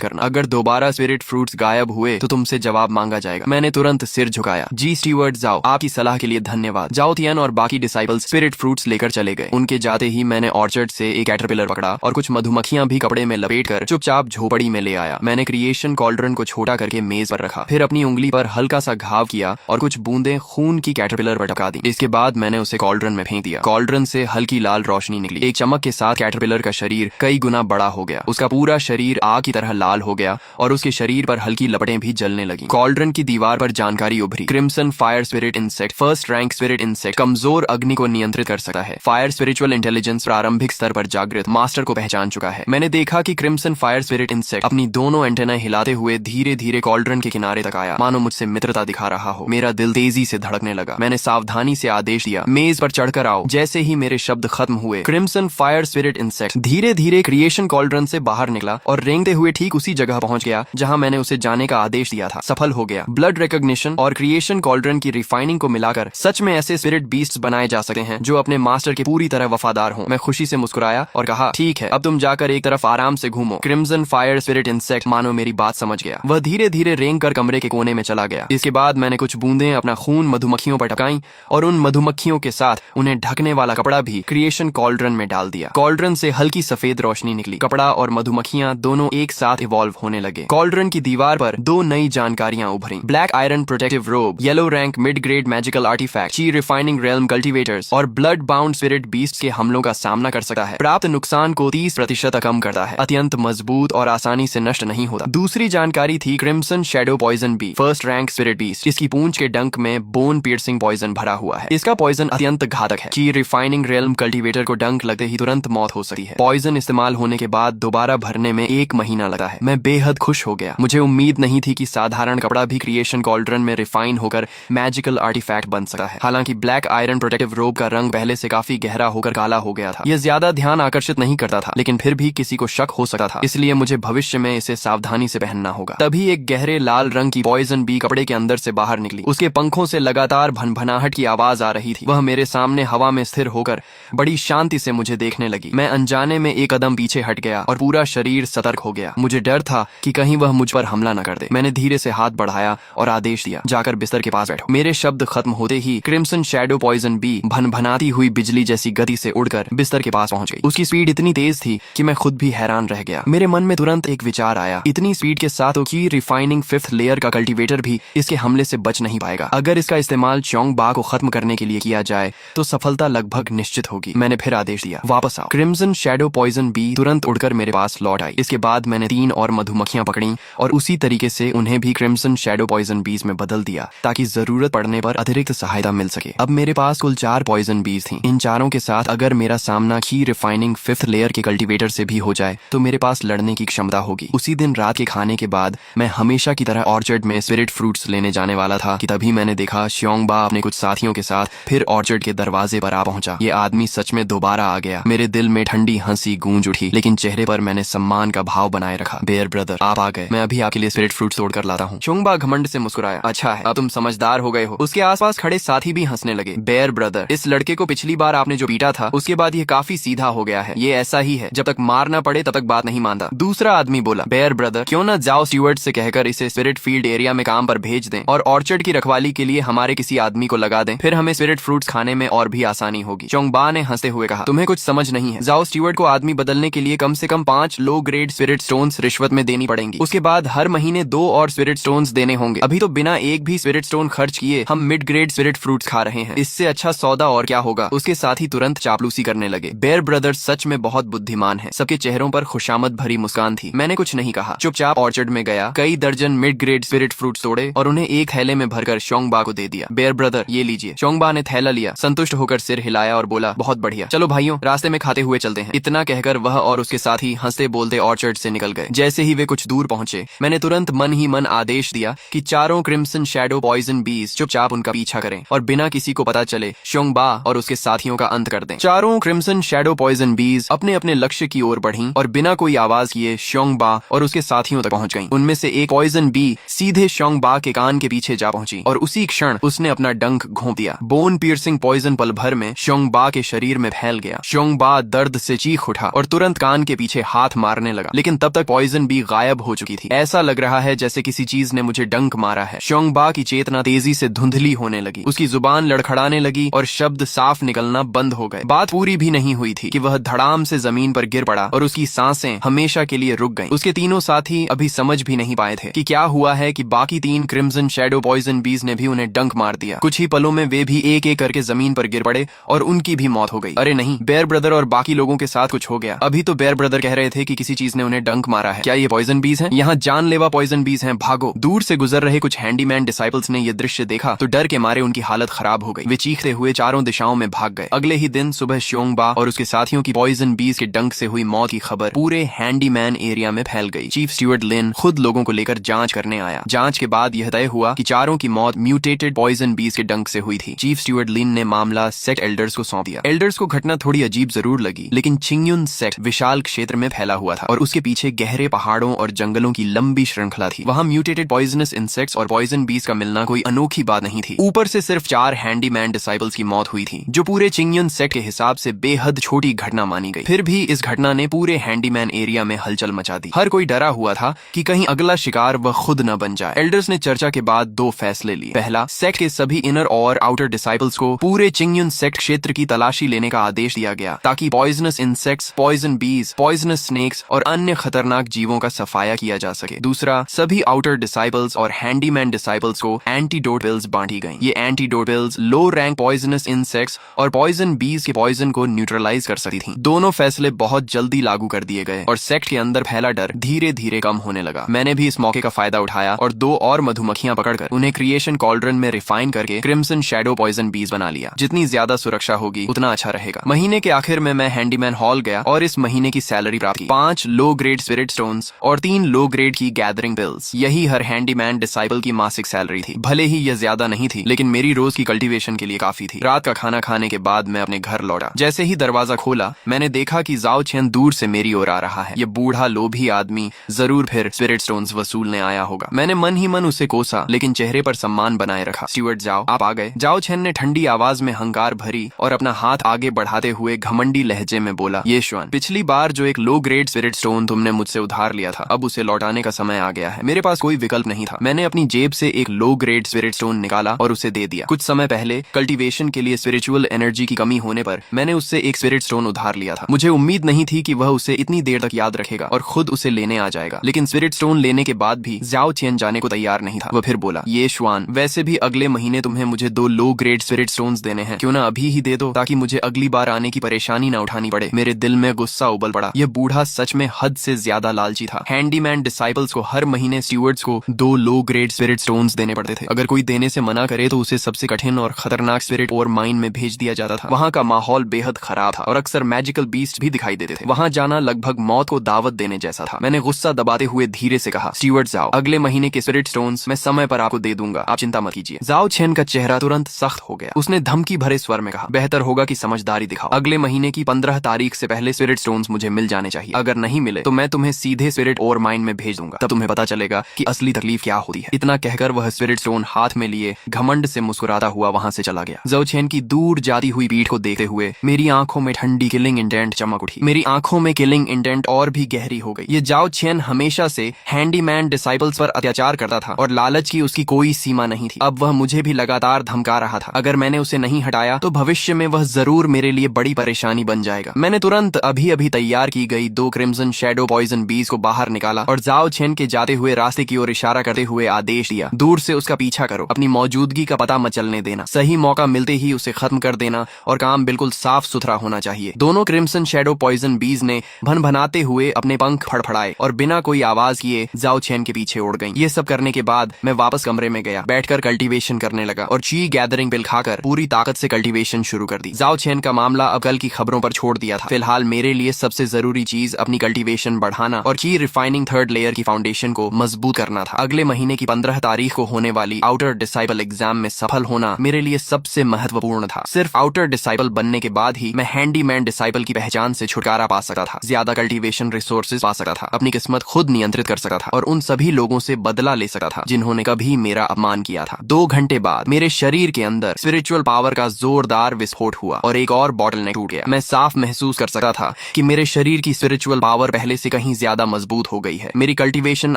करना। अगर दोबारा स्पिरिट फ्रूट्स गायब हुए तो तुमसे जवाब मांगा जाएगा। मैंने तुरंत सिर झुकाया। जी स्टीवर्ड जाओ, आपकी सलाह के लिए धन्यवाद। जाओ तियान और बाकी डिसाइपल्स स्पिरिट फ्रूट्स लेकर चले गए। उनके जाते ही मैंने ऑर्चर्ड से एक कैटरपिलर पकड़ा और कुछ मधुमक्खियां भी कपड़े में लपेटकर चुपचाप झोपड़ी में ले आया। मैंने क्रिएशन कॉल्ड्रन को छोटा करके मेज पर रखा, फिर अपनी उंगली पर हल्का सा घाव किया और कुछ बूंदें खून की कैटरपिलर पर टपका दी। इसके बाद मैंने उसे कॉल्ड्रन में फेंक दिया। कॉल्ड्रन से हल्की लाल रोशनी निकली। एक चमक के साथ कैटरपिलर का शरीर कई गुना बड़ा हो गया। उसका पूरा शरीर आग की तरह लाल हो गया और उसके शरीर पर हल्की लपटें भी जलने लगी। कॉल्ड्रन की दीवार पर जानकारी उभरी। Crimson fire spirit insect, first rank spirit insect, कमजोर अग्नि को नियंत्रित कर सकता है। फायर स्पिरिचुअल इंटेलिजेंस प्रारंभिक स्तर पर जागृत, मास्टर को पहचान चुका है। मैंने देखा कि क्रिम्सन फायर स्पिरिट इंसेक्ट अपनी दोनों एंटेना हिलाते हुए धीरे धीरे कॉल्ड्रन के किनारे तक आया, मानो मुझसे मित्रता दिखा रहा हो। मेरा दिल तेजी से धड़कने लगा। मैंने सावधानी से आदेश दिया, मेज पर चढ़कर आओ। जैसे ही मेरे शब्द खत्म हुए, क्रिम्सन फायर स्पिरिट इंसेक्ट धीरे धीरे क्रिएशन कॉल्ड्रन से बाहर निकला और रेंगते हुए ठीक उसी जगह पहुंच गया जहां मैंने उसे जाने का आदेश दिया था। सफल हो गया। ब्लड रिकॉग्निशन और क्रिएशन कॉल्ड्रन की रिफाइनिंग को मिलाकर सच में ऐसे स्पिरिट बीस्ट्स बनाए जा सकते हैं जो अपने मास्टर के पूरी तरह वफादार हों। मैं खुशी से मुस्कुराया और कहा, ठीक है, अब तुम जाकर एक तरफ आराम से घूमो। क्रिम्सन फायर स्पिरिट इंसेक्ट मानो मेरी बात समझ गया। वह धीरे धीरे रेंग कर कमरे के कोने में चला गया। इसके बाद मैंने कुछ बूंदें अपना खून मधुमक्खियों पर टपकाई और उन मधुमक्खियों के साथ उन्हें ढकने वाला कपड़ा भी क्रिएशन कॉल्ड्रन में डाल दिया। कॉल्ड्रन से हल्की सफेद रोशनी निकली। कपड़ा और मधुमक्खियां दोनों एक साथ इवॉल्व होने लगे। कॉल्ड्रन की दीवार पर दो नई जानकारियां उभरी। Black iron protective robe, yellow rank mid grade magical artifact, qi refining realm cultivators और ब्लड बाउंड स्पिरिट बीस्ट के हमलों का सामना कर सकता है। प्राप्त नुकसान को 30% कम करता है। अत्यंत मजबूत और आसानी से नष्ट नहीं होता। दूसरी जानकारी थी crimson shadow poison bee, first rank spirit beast. इसकी पूंछ के डंक में बोन पियर्सिंग पॉइजन भरा हुआ है। इसका पॉइजन अत्यंत घातक है। ची रिफाइनिंग रेल्म कल्टीवेटर को डंक लगते ही तुरंत मौत हो सकती है। पॉइजन इस्तेमाल होने के बाद दोबारा भरने में 1 महीना लगा है। मैं बेहद खुश हो गया। मुझे उम्मीद नहीं थी कि साधारण कपड़ा भी क्रिएशन कॉल्ड्रन में रिफाइन होकर मैजिकल आर्टिफैक्ट बन सकता है। हालांकि ब्लैक आयरन प्रोटेक्टिव रोब का रंग पहले से काफी गहरा होकर काला हो गया था। यह ज्यादा ध्यान आकर्षित नहीं करता था, लेकिन फिर भी किसी को शक हो सकता था, इसलिए मुझे भविष्य में इसे सावधानी से पहनना होगा। तभी एक गहरे लाल रंग की पॉइजन बी कपड़े के अंदर से बाहर निकली। उसके पंखों से लगातार भनभनाहट की आवाज आ रही थी। वह मेरे सामने हवा में स्थिर होकर बड़ी शांति से मुझे देखने लगी। मैं अनजाने में एक कदम पीछे हट गया और पूरा शरीर सतर्क हो गया। मुझे डर था कि कहीं वह मुझ पर हमला न कर दे। मैंने धीरे से हाथ बढ़ाया और आदेश दिया, जाकर बिस्तर के पास बैठो। मेरे शब्द खत्म होते ही क्रिम्सन शैडो पॉइजन बी भनभनाती हुई बिजली जैसी गति से उड़कर बिस्तर के पास पहुंच गई। उसकी स्पीड इतनी तेज थी कि मैं खुद भी हैरान रह गया। मेरे मन में तुरंत एक विचार आया, इतनी स्पीड के साथ की रिफाइनिंग 5th लेयर का कल्टीवेटर भी इसके हमले से बच नहीं पाएगा। अगर इसका इस्तेमाल च्योंग बा को खत्म करने के लिए किया जाए तो सफलता लगभग निश्चित होगी। मैंने फिर आदेश दिया, वापस आओ। क्रिम्सन शैडो पॉइजन बी तुरंत उड़कर मेरे पास लौट आई। इसके बाद मैंने 3 और मधुमक्खियां पकड़ी और उसी तरीके से उन्हें भी क्रिम्सन शैडो पॉइजन बीज में बदल दिया ताकि जरूरत पड़ने पर अतिरिक्त सहायता मिल सके। अब मेरे पास कुल 4 पॉइजन बीज थी। इन चारों के साथ अगर मेरा सामना की रिफाइनिंग 5th लेयर के कल्टीवेटर से भी हो जाए तो मेरे पास लड़ने की क्षमता होगी। उसी दिन रात के खाने के बाद मैं हमेशा की तरह ऑर्चर्ड में स्पिरिट फ्रूट्स लेने जाने वाला था कि तभी मैंने देखा श्योंग बा अपने कुछ साथियों के साथ फिर ऑर्चर्ड के दरवाजे पर आ पहुंचा। ये आदमी सच में दोबारा आ गया। मेरे दिल में ठंडी हंसी गूंज उठी, लेकिन चेहरे पर मैंने सम्मान का भाव बनाए रखा। बेयर ब्रदर, आप आ गए। मैं अभी आपके लिए स्पिरिट फ्रूट्स तोड़कर लाता हूँ। श्योंग बा घमंड से मुस्कुराया, अच्छा है, अब तुम समझदार हो गए हो। उसके आसपास खड़े साथी भी हंसने लगे। बेयर ब्रदर, इस लड़के को पिछली बार आपने जो पीटा था उसके बाद ये काफी सीधा हो गया है। ये ऐसा ही है, जब तक मारना पड़े तब तक बात नहीं मानता। दूसरा आदमी बोला, बेयर ब्रदर, क्यों ना जाओ स्टीवर्ड से कहकर इसे स्पिरिट फील्ड एरिया में काम पर भेज दें और ऑर्चर्ड की रखवाली के लिए हमारे किसी आदमी को लगा दें, फिर हमें स्पिरिट फ्रूट्स खाने में और भी आसानी होगी। च्योंग बा ने हंसते हुए कहा, तुम्हें कुछ समझ नहीं है। जाओ स्टीवर्ड को आदमी बदलने के लिए कम से कम 5 लो ग्रेड स्पिरिट स्टोन्स रिश्वत में देनी पड़ेंगी। उसके बाद हर महीने 2 और स्पिरिट स्टोन्स देने होंगे। अभी तो बिना एक भी स्पिरिट स्टोन खर्च किए हम मिड ग्रेड स्पिरिट फ्रूट्स खा रहे हैं। इससे अच्छा सौदा और क्या होगा। उसके साथ ही तुरंत चापलूसी करने लगे। बेयर ब्रदर सच में बहुत बुद्धिमान है। सबके चेहरों पर खुशामद भरी मुस्कान थी। मैंने कुछ नहीं कहा, चुपचाप ऑर्चर्ड में गया, कई दर्जन मिड ग्रेड स्पिरिट फ्रूट्स तोड़े और उन्हें एक थैले में भरकर श्योंग बा को दे दिया। बेयर ब्रदर, ये लीजिए। श्योंग बा ने थैला लिया, संतुष्ट होकर सिर हिलाया और बोला, बहुत बढ़िया, चलो भाइयों, रास्ते में खाते हुए चलते हैं। इतना कहकर वह और उसके साथी हंसते बोलते ऑर्चर्ड से निकल गए। जैसे ही वे कुछ दूर पहुंचे, मैंने तुरंत मन ही मन आदेश दिया कि चारों क्रिम्सन शैडो पॉइजन बीज चुपचाप उनका पीछा करें और बिना किसी को पता चले श्योंग बा और उसके साथियों का अंत कर दें। चारों क्रिम्सन शैडो पॉइजन बीज अपने अपने लक्ष्य की ओर बढ़ीं और बिना कोई आवाज किए श्योंग बा और उसके साथियों तक पहुंच गईं। उनमें से एक पॉइजन बी सीधे श्योंग बा के कान के पीछे जा पहुंची और उसी क्षण उसने अपना डंक घोंप दिया। बोन पियर्सिंग पॉइजन पल भर में श्योंग बा के शरीर में फैल गया। श्योंग बा दर्द से चीख उठा और तुरंत कान के पीछे हाथ मारने लगा, लेकिन तब तक पॉइजन बी गायब हो चुकी थी। ऐसा लग रहा है जैसे किसी चीज ने मुझे डंक मारा है। श्योंगबा की चेतना तेजी से धुंधली होने लगी, उसकी जुबान लड़खड़ाने लगी और शब्द साफ निकलना बंद हो गए। बात पूरी भी नहीं हुई थी कि वह धड़ाम से जमीन पर गिर पड़ा और उसकी सांसें हमेशा के लिए रुक गईं। उसके तीनों साथी अभी समझ भी नहीं पाए थे कि क्या हुआ है कि बाकी 3 क्रिम्सन शैडो पॉइजन बीज ने भी उन्हें डंक मार दिया। कुछ ही पलों में वे भी एक एक करके जमीन पर गिर पड़े और उनकी भी मौत हो गई। अरे नहीं, बेयर ब्रदर और बाकी लोगों के साथ कुछ हो गया। अभी तो बेयर ब्रदर कह रहे थे कि किसी चीज ने उन्हें डंक मारा है। क्या ये पॉइजन बीज हैं? यहाँ जानलेवा पॉइजन बीज हैं, भागो। दूर से गुजर रहे कुछ हैंडीमैन डिसाइपल्स ने यह दृश्य देखा तो डर के मारे उनकी हालत खराब हो गई। वे चीखते हुए चारों दिशाओं में भाग गए। अगले ही दिन सुबह श्योंगबा और उसके साथियों की पॉइजन बीज के डंक से हुई मौत की खबर पूरे हैंडीमैन एरिया में फैल गई। चीफ स्टीवर्ड लिन खुद लोगों को लेकर जांच करने आया। जांच के बाद यह तय हुआ कि चारों की मौत म्यूटेटेड पॉइजन बीज के डंक से हुई थी। चीफ स्टीवर्ड लिन ने मामला सेक्ट एल्डर्स को सौंप दिया। एल्डर्स को घटना थोड़ी अजीब जरूर लगी, लेकिन चिंगयुन सेक्ट विशाल क्षेत्र में फैला हुआ था और उसके पीछे गहरे पहाड़ों और जंगलों की लंबी श्रृंखला थी। वहां म्यूटेटेड पॉइजनस इंसेक्ट्स और पॉइजन बीज का मिलना कोई अनोखी बात नहीं थी। ऊपर से सिर्फ 4 हैंडीमैन डिसाइपल्स की मौत हुई थी, जो पूरे चिंगयुन सेक्ट के हिसाब से बेहद छोटी घटना मानी गई। फिर भी इस घटना ने पूरे हैंडीमैन एरिया में हलचल मचा दी। हर कोई डरा हुआ था कि कहीं अगला शिकार वह खुद न बन जाए। एल्डर्स ने चर्चा के बाद 2 फैसले लिए। पहला, सेक्ट के सभी इनर और आउटर डिसाइपल्स को पूरे चिंगयुन सेक्ट क्षेत्र की तलाशी लेने का आदेश दिया गया, ताकि पॉइजनस इंसेक्ट्स, पॉइजन बीज, पॉइजनस स्नेक्स और अन्य खतरनाक जीवों का सफाया किया जा सके। दूसरा, सभी आउटर डिसाइपल्स और हैंडीमैन डिसाइपल्स को एंटीडोट पिल्स बांटी गई। ये एंटीडोट पिल्स लो रैंक पॉइजनस इंसेक्ट्स और पॉइजन बीज के पॉइजन को न्यूट्रलाइज कर सकती थी। दोनों फैसले बहुत जल्दी लागू कर दिए गए और सेक्ट के अंदर फैला डर धीरे धीरे कम होने लगा। मैंने भी इस मौके का फायदा उठाया और 2 और मधुमक्खियां पकड़कर उन्हें क्रिएशन कॉल्ड्रन में रिफाइन करके क्रिम्सन शैडो पॉइजन बीज बना लिया। जितनी ज्यादा सुरक्षा होगी उतना अच्छा रहेगा। महीने के आखिर में मैं हैंडीमैन हॉल गया और इस महीने की सैलरी प्राप्त की। 5 लो ग्रेड स्पिरिट स्टोन्स और 3 लो ग्रेड की गैदरिंग पिल्स। यही हर हैंडीमैन डिसाइपल की मासिक सैलरी थी। भले ही यह ज्यादा नहीं थी, लेकिन मेरी रोज की कल्टीवेशन के लिए काफी थी। रात का खाना खाने के बाद मैं अपने घर लौटा। जैसे ही दरवाजा खोला, मैंने देखा कि जाओ चेन दूर से मेरी ओर आ रहा है। ये बूढ़ा लोभी आदमी जरूर फिर स्पिरिट स्टोन्स वसूलने आया होगा। मैंने मन ही मन उसे कोसा, लेकिन चेहरे पर सम्मान बनाए रखा। स्टीवर्ड जाओ, आप आ गए। जाओ चेन ने ठंडी आवाज में हंकार भरी और अपना हाथ आगे बढ़ाते हुए घमंडी लहजे में बोला, ये श्वान, पिछली बार जो एक लो ग्रेड स्पिरिट स्टोन तुमने मुझसे उधार लिया था, अब उसे लौटाने का समय आ गया है। मेरे पास कोई विकल्प नहीं था। मैंने अपनी जेब से एक लो ग्रेड स्पिरिट स्टोन निकाला और उसे दे दिया। कुछ समय पहले कल्टीवेशन के लिए स्पिरिचुअल एनर्जी की कमी होने पर मैंने उससे एक स्पिरिट स्टोन उधार लिया था। मुझे उम्मीद नहीं थी कि वह उसे इतनी देर तक याद रखेगा और खुद उसे लेने आ जाएगा, लेकिन स्पिरिट स्टोन लेने के बाद भी जाओ चेन जाने को तैयार नहीं था। वह फिर बोला, ये श्वान, वैसे भी अगले महीने तुम्हें मुझे 2 लो ग्रेड स्पिरिट स्टोन्स देने हैं, क्यों ना अभी ही दे दो, ताकि मुझे अगली बार आने की परेशानी ना उठानी पड़े। मेरे दिल में गुस्सा उबल पड़ा। यह बूढ़ा सच में हद से ज्यादा लालची था। हैंडीमैन डिसाइपल्स को हर महीने स्टीवर्ड्स को 2 लो ग्रेड स्पिरिट स्टोन्स देने पड़ते थे। अगर कोई देने से मना करे तो उसे सबसे कठिन और खतरनाक स्पिरिट और माइन में भेज दिया जाता था। वहाँ का माहौल बेहद खराब था और अक्सर मैजिकल बीस्ट भी दिखाई देते थे। वहाँ जाना लगभग मौत को दावत देने जैसा था। मैंने गुस्सा दबाते हुए धीरे से कहा, स्टीवर्ड्स जाओ, अगले महीने के स्पिरिट स्टोन्स मैं समय पर आपको दे दूंगा, आप चिंता मत कीजिए। जाओ चेन का चेहरा तुरंत सख्त हो गया। उसने धमकी भरे स्वर में कहा, बेहतर होगा कि समझदारी दिखाओ। अगले महीने की 15 तारीख से पहले स्पिरिट स्टोन्स मुझे मिल जाने चाहिए। अगर नहीं मिले तो मैं तुम्हें सीधे स्पिरिट और माइन में भेज दूंगा। तब तुम्हें पता चलेगा कि असली तकलीफ क्या होती है। इतना कहकर वह स्पिरिट स्टोन हाथ में लिए घमंड से मुस्कुराता हुआ वहां से चला गया। जाओ चेन की दूर जाती हुई पीठ को देखते हुए मेरी आंखों में ठंडी किलिंग इंडेंट चमक उठी। मेरी आंखों में किलिंग इंडेंट और भी गहरी हो गई। ये जाओ चेन हमेशा से हैंडीमैन डिसाइपल्स पर अत्याचार करता था और लालच की उसकी कोई सीमा नहीं थी। अब वह मुझे भी लगातार धमका रहा था। अगर मैंने उसे नहीं हटाया तो भविष्य में वह जरूर मेरे लिए बड़ी परेशानी बन जाएगा। मैंने तुरंत अभी अभी तैयार की गई 2 क्रिम्सन शैडो पॉइजन बीज को बाहर निकाला और जाओ चेन के जाते हुए रास्ते की ओर इशारा करते हुए आदेश दिया, दूर से उसका पीछा करो, अपनी मौजूदगी का पता मत चलने देना, सही मौका मिलते ही उसे खत्म कर देना और काम बिल्कुल साफ सुथरा होना चाहिए। दोनों क्रिम्सन शैडो पॉइजन बीज ने भनभनाते हुए अपने पंख फड़फड़ाए और बिना कोई आवाज किए जाओ चेन के पीछे उड़ गईं। ये सब करने के बाद मैं वापस कमरे में गया, बैठकर कल्टीवेशन करने लगा और ची गैदरिंग पिल खाकर पूरी ताकत से कल्टीवेशन शुरू कर दी। जाओ चेन का मामला अब कल की खबरों पर छोड़ दिया था। फिलहाल मेरे लिए सबसे जरूरी चीज अपनी कल्टीवेशन बढ़ाना और ची रिफाइनिंग 3rd लेयर की फाउंडेशन को मजबूत करना था। अगले महीने की 15 तारीख को होने वाली आउटर डिसाइपल एग्जाम में सफल होना मेरे लिए सबसे महत्वपूर्ण था। सिर्फ आउटर डिसाइपल बनने के बाद ही मैं हैंडीमैन डिसाइपल की पहचान से छुटकारा पा सकता था, ज्यादा कल्टीवेशन रिसोर्सेज पा सकता था, अपनी किस्मत खुद नियंत्रित कर सकता था और उन सभी लोगों से बदला ले सकता था जिन्होंने कभी मेरा अपमान किया था। 2 घंटे बाद मेरे शरीर के अंदर स्पिरिचुअल पावर का जोरदार विस्फोट हुआ और एक और बॉटलनेक टूट गया। मैं साफ महसूस कर सकता था कि मेरे मेरे शरीर की स्पिरिचुअल पावर पहले से कहीं ज्यादा मजबूत हो गई है। मेरी कल्टीवेशन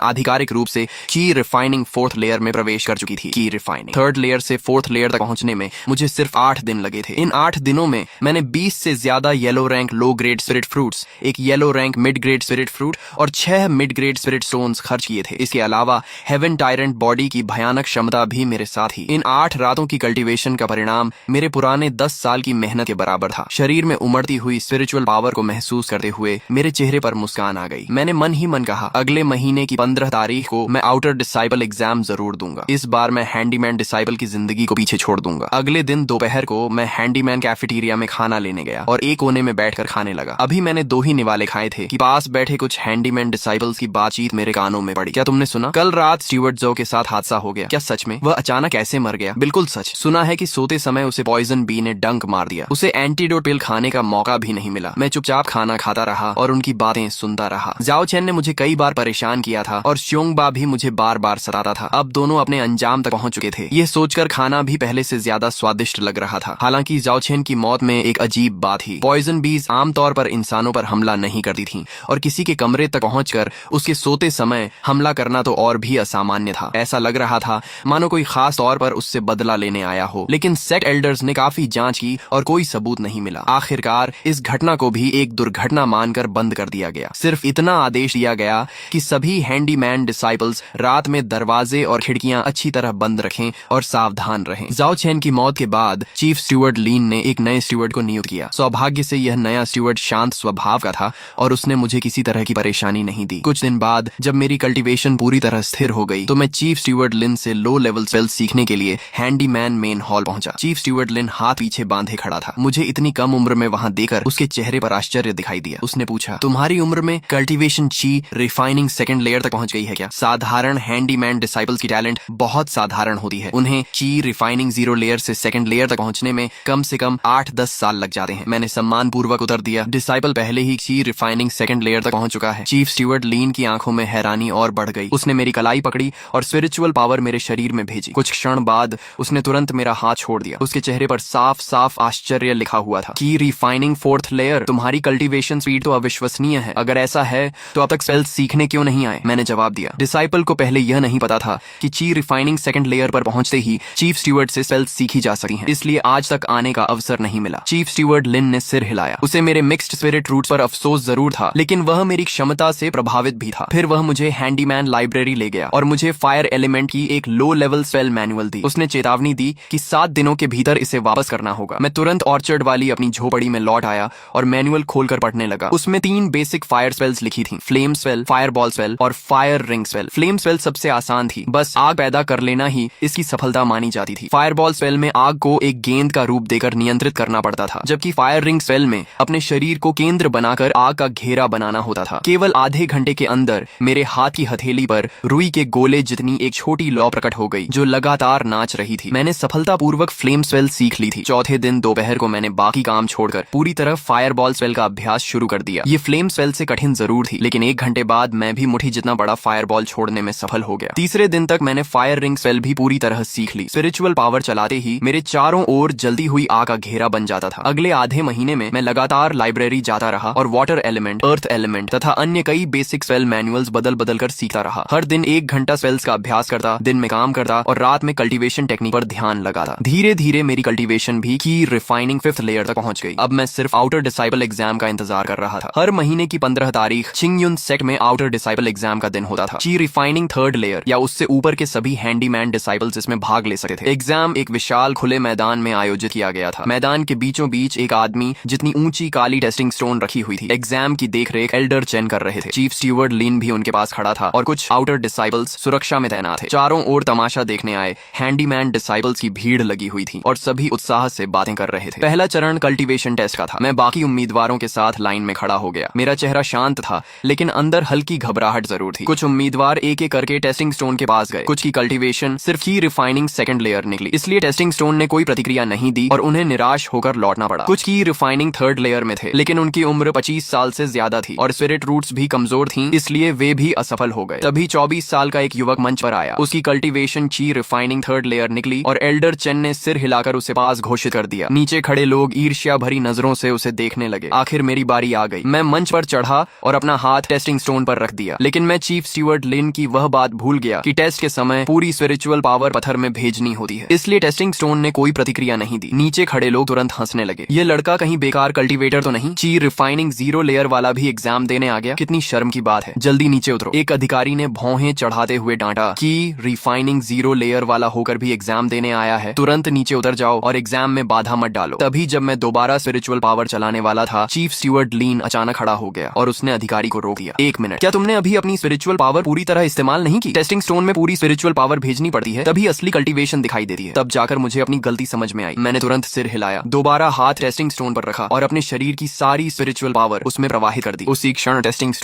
आधिकारिक रूप से की रिफाइनिंग 4th लेयर में प्रवेश कर चुकी थी। की रिफाइनिंग 3rd लेयर से 4th लेयर तक पहुंचने में मुझे सिर्फ 8 दिन लगे थे। इन 8 दिनों में मैंने 20 से ज्यादा yellow rank low grade spirit fruits, एक yellow rank mid grade spirit fruit और 6 मिड ग्रेड स्पिरिट स्टोन्स खर्च किए थे। इसके अलावा हेवन टायरेंट बॉडी की भयानक क्षमता भी मेरे साथ ही। इन 8 रातों की कल्टीवेशन का परिणाम मेरे पुराने 10 साल की मेहनत के बराबर था। शरीर में उमड़ती हुई स्पिरिचुअल पावर को महसूस करते हुए मेरे चेहरे पर मुस्कान आ गई। मैंने मन ही मन कहा, अगले महीने की 15 तारीख को मैं आउटर डिसाइबल एग्जाम जरूर दूंगा। इस बार मैं हैंडीमैन डिसाइबल की जिंदगी को पीछे छोड़ दूंगा। अगले दिन दोपहर को मैं हैंडीमैन कैफेटेरिया में खाना लेने गया और एक कोने में बैठकर खाने लगा। अभी मैंने 2 ही निवाले खाए थे कि पास बैठे कुछ हैंडीमैन डिसाइबल्स की बातचीत मेरे कानों में पड़ी। क्या तुमने सुना? कल रात स्टीवर्ट जो के साथ हादसा हो गया। क्या सच में? वह अचानक कैसे मर गया? बिल्कुल सच। सुना है कि सोते समय उसे पॉइजन बी ने डंक मार दिया। उसे एंटीडोट पिल खाने का मौका भी नहीं मिला। मैं चुपचाप खाना खाता रहा और उनकी बातें सुनता रहा। जाओ चेन ने मुझे कई बार परेशान किया था और श्योंगबा भी मुझे बार बार सताता था। अब दोनों अपने अंजाम तक पहुंच चुके थे। यह सोचकर खाना भी पहले से ज्यादा स्वादिष्ट लग रहा था। हालांकि जाओ चेन की मौत में एक अजीब बात थी। पॉइजन बीज आमतौर पर इंसानों पर हमला नहीं करती थीं और किसी के कमरे तक पहुंचकर उसके सोते समय हमला करना तो और भी असामान्य था। ऐसा लग रहा था मानो कोई खास तौर पर उससे बदला लेने आया हो। लेकिन सेक्ट एल्डर्स ने काफी जांच की और कोई सबूत नहीं मिला। आखिरकार इस घटना को भी एक दुर्घटना मानकर बंद कर दिया गया। सिर्फ इतना आदेश दिया गया कि सभी हैंडीमैन डिसाइपल्स रात में दरवाजे और खिड़कियां अच्छी तरह बंद रखें और सावधान रहें। जाओ चेन की मौत के बाद चीफ स्टीवर्ड लीन ने एक नए स्टीवर्ड को नियुक्त किया। सौभाग्य से यह नया स्टीवर्ड शांत स्वभाव का था और उसने मुझे किसी तरह की परेशानी नहीं दी। कुछ दिन बाद जब मेरी कल्टीवेशन पूरी तरह स्थिर हो गई तो मैं चीफ स्टीवर्ड लिन से लो लेवल स्पेल्स सीखने के लिए हैंडीमैन मेन हॉल पहुंचा। चीफ स्टीवर्ड लिन हाथ पीछे बांधे खड़ा था। मुझे इतनी कम उम्र में वहां देखकर उसके चेहरे पर आश्चर्य दिखाई दिया। उसने पूछा, तुम्हारी उम्र में कल्टीवेशन ची रिफाइनिंग 2nd लेयर तक पहुंच गई है क्या? साधारण हैंडीमैन डिसाइपल्स की टैलेंट बहुत साधारण होती है। उन्हें ची रिफाइनिंग 0 लेयर से 2nd लेयर तक पहुंचने में कम से कम 8-10 साल लग जाते हैं। मैंने सम्मान पूर्वक उत्तर दिया, डिसाइपल पहले ही ची रिफाइनिंग 2nd लेयर तक पहुंच चुका है। चीफ स्टीवर्ड लीन की आंखों में हैरानी और बढ़ गई। उसने मेरी कलाई पकड़ी और स्पिरिचुअल पावर मेरे शरीर में भेजी। कुछ क्षण बाद उसने तुरंत मेरा हाथ छोड़ दिया। उसके चेहरे पर साफ साफ आश्चर्य लिखा हुआ था। की रिफाइनिंग 4th लेयर, तुम्हारी कल्टीवेशन स्पीड तो अविश्वसनीय है। अगर ऐसा है तो अब तक स्पेल्स सीखने क्यों नहीं आए? मैंने जवाब दिया, डिसाइपल को पहले यह नहीं पता था कि ची रिफाइनिंग 2nd लेयर पर पहुंचते ही चीफ स्टीवर्ड से स्पेल्स सीखी जा सकती हैं, इसलिए आज तक आने का अवसर नहीं मिला। चीफ स्टीवर्ड लिन ने सिर हिलाया। उसे मेरे मिक्स्ड स्पिरिट रूट्स पर अफसोस जरूर था, लेकिन वह मेरी क्षमता से प्रभावित भी था। फिर वह मुझे हैंडीमैन लाइब्रेरी ले गया और मुझे फायर एलिमेंट की एक लो लेवल स्पेल मैनुअल दी। उसने चेतावनी दी कि 7 दिनों के भीतर इसे वापस करना होगा। मैं तुरंत ऑर्चर्ड वाली अपनी झोपड़ी में लौट आया और मैनुअल खोलकर पढ़ने लगा। उसमें 3 बेसिक फायर स्पेल्स लिखी थी, फ्लेम स्पेल, फायरबॉल स्पेल और fire ring spell. Flame spell सबसे आसान थी, बस आग पैदा कर लेना ही इसकी सफलता मानी जाती थी। फायरबॉल स्पेल में आग को एक गेंद का रूप देकर नियंत्रित करना पड़ता था, जबकि फायर रिंग स्पेल में अपने शरीर को केंद्र बनाकर आग का घेरा बनाना होता था। केवल आधे घंटे के अंदर मेरे हाथ की हथेली पर रुई के गोले जितनी एक छोटी लौ प्रकट हो गई, जो लगातार नाच रही थी। मैंने सफलतापूर्वक फ्लेम स्पेल सीख ली थी। चौथे दिन दोपहर को मैंने बाकी काम छोड़कर पूरी तरह फायरबॉल स्पेल का अभ्यास शुरू कर दिया। ये फ्लेम स्पेल से कठिन जरूर थी, लेकिन 1 घंटे बाद मैं भी मुट्ठी जितना बड़ा फायरबॉल छोड़ने में सफल हो गया। तीसरे दिन तक मैंने फायर रिंग स्पेल भी पूरी तरह सीख ली। स्पिरिचुअल पावर चलाते ही मेरे चारों ओर जल्दी हुई आग का घेरा बन जाता था। अगले आधे महीने में मैं लगातार लाइब्रेरी जाता रहा और वाटर एलिमेंट, अर्थ एलिमेंट तथा अन्य कई बेसिक स्पेल मैनुअल्स बदल बदल कर सीखता रहा। हर दिन 1 घंटा स्पेल्स का अभ्यास करता, दिन में काम करता और रात में कल्टीवेशन टेक्निक पर ध्यान लगाता। धीरे धीरे मेरी कल्टीवेशन भी की रिफाइनिंग 5th लेयर तक पहुंच गई। अब मैं सिर्फ आउटर डिसाइबल एग्जाम का इंतजार कर रहा था। हर महीने की 15 तारीख चिंगयुन सेक्ट में आउटर डिसाइबल एग्जाम का दिन होता था। ची रिफाइनिंग 3rd लेयर या उससे ऊपर के सभी हैंडीमैन डिसाइबल्स इसमें भाग ले सकते थे। एग्जाम एक विशाल खुले मैदान में आयोजित किया गया था। मैदान के बीचों बीच एक आदमी जितनी ऊंची काली टेस्टिंग स्टोन रखी हुई थी। एग्जाम की देखरेख एल्डर चेन कर रहे थे। चीफ स्टीवर्ड लिन भी उनके पास खड़ा था और कुछ आउटर डिसाइबल्स सुरक्षा में तैनात थे। चारों ओर तमाशा देखने आए हैंडीमैन डिसाइबल्स की भीड़ लगी हुई थी और सभी उत्साह से बातें कर रहे थे। पहला चरण कल्टीवेशन टेस्ट का था। मैं बाकी उम्मीदवारों के साथ लाइन में खड़ा हो गया। मेरा चेहरा शांत था, लेकिन अंदर हल्की घबराहट जरूर थी। कुछ उम्मीदवार एक एक करके टेस्टिंग स्टोन के पास गए। कुछ की कल्टीवेशन सिर्फ की रिफाइनिंग 2nd लेयर निकली, इसलिए टेस्टिंग स्टोन ने कोई प्रतिक्रिया नहीं दी और उन्हें निराश होकर लौटना पड़ा। कुछ की रिफाइनिंग 3rd लेयर में थे, लेकिन उनकी उम्र 25 साल से ज्यादा थी और स्पिरिट रूट्स भी कमजोर थीं, इसलिए वे भी असफल हो गए। तभी 24 साल का एक युवक मंच पर आया। उसकी कल्टीवेशन ची रिफाइनिंग 3rd लेयर निकली और एल्डर चेन ने सिर हिलाकर उसे पास घोषित कर दिया। नीचे खड़े लोग ईर्ष्या भरी नजरों से उसे देखने लगे। आखिर मेरी मेरी बारी आ गई। मैं मंच पर चढ़ा और अपना हाथ टेस्टिंग स्टोन पर रख दिया, लेकिन मैं चीफ स्टीवर्ड लिन की वह बात भूल गया कि टेस्ट के समय पूरी स्पिरिचुअल पावर पत्थर में भेजनी होती है, इसलिए टेस्टिंग स्टोन ने कोई प्रतिक्रिया नहीं दी। नीचे खड़े लोग तुरंत हंसने लगे। ये लड़का कहीं बेकार कल्टीवेटर तो नहीं, ची रिफाइनिंग 0 लेयर वाला भी एग्जाम देने आ गया? कितनी शर्म की बात है, जल्दी नीचे उतरो। एक अधिकारी ने भौहें चढ़ाते हुए डांटा कि रिफाइनिंग 0 लेयर वाला होकर भी एग्जाम देने आया है, तुरंत नीचे उतर जाओ और एग्जाम में बाधा मत डालो। तभी जब मैं दोबारा स्पिरिचुअल पावर चलाने वाला था, चीफ स्टीवर्ड लीन अचानक खड़ा हो गया और उसने अधिकारी को रोक दिया। 1 मिनट, क्या तुमने अभी अपनी स्पिरिचुअल पावर पूरी तरह इस्तेमाल नहीं की? टेस्टिंग स्टोन में पूरी स्पिरिचुअल पावर भेजनी पड़ती है, तभी असली कल्टीवेशन दिखाई देती है। तब जाकर मुझे अपनी गलती समझ में आई। मैंने तुरंत सिर हिलाया, दोबारा हाथ टेस्टिंग स्टोन पर रखा और अपने शरीर की सारी स्पिरिचुअल पावर उसमें प्रवाहित कर दी। उसी क्षण टेस्टिंग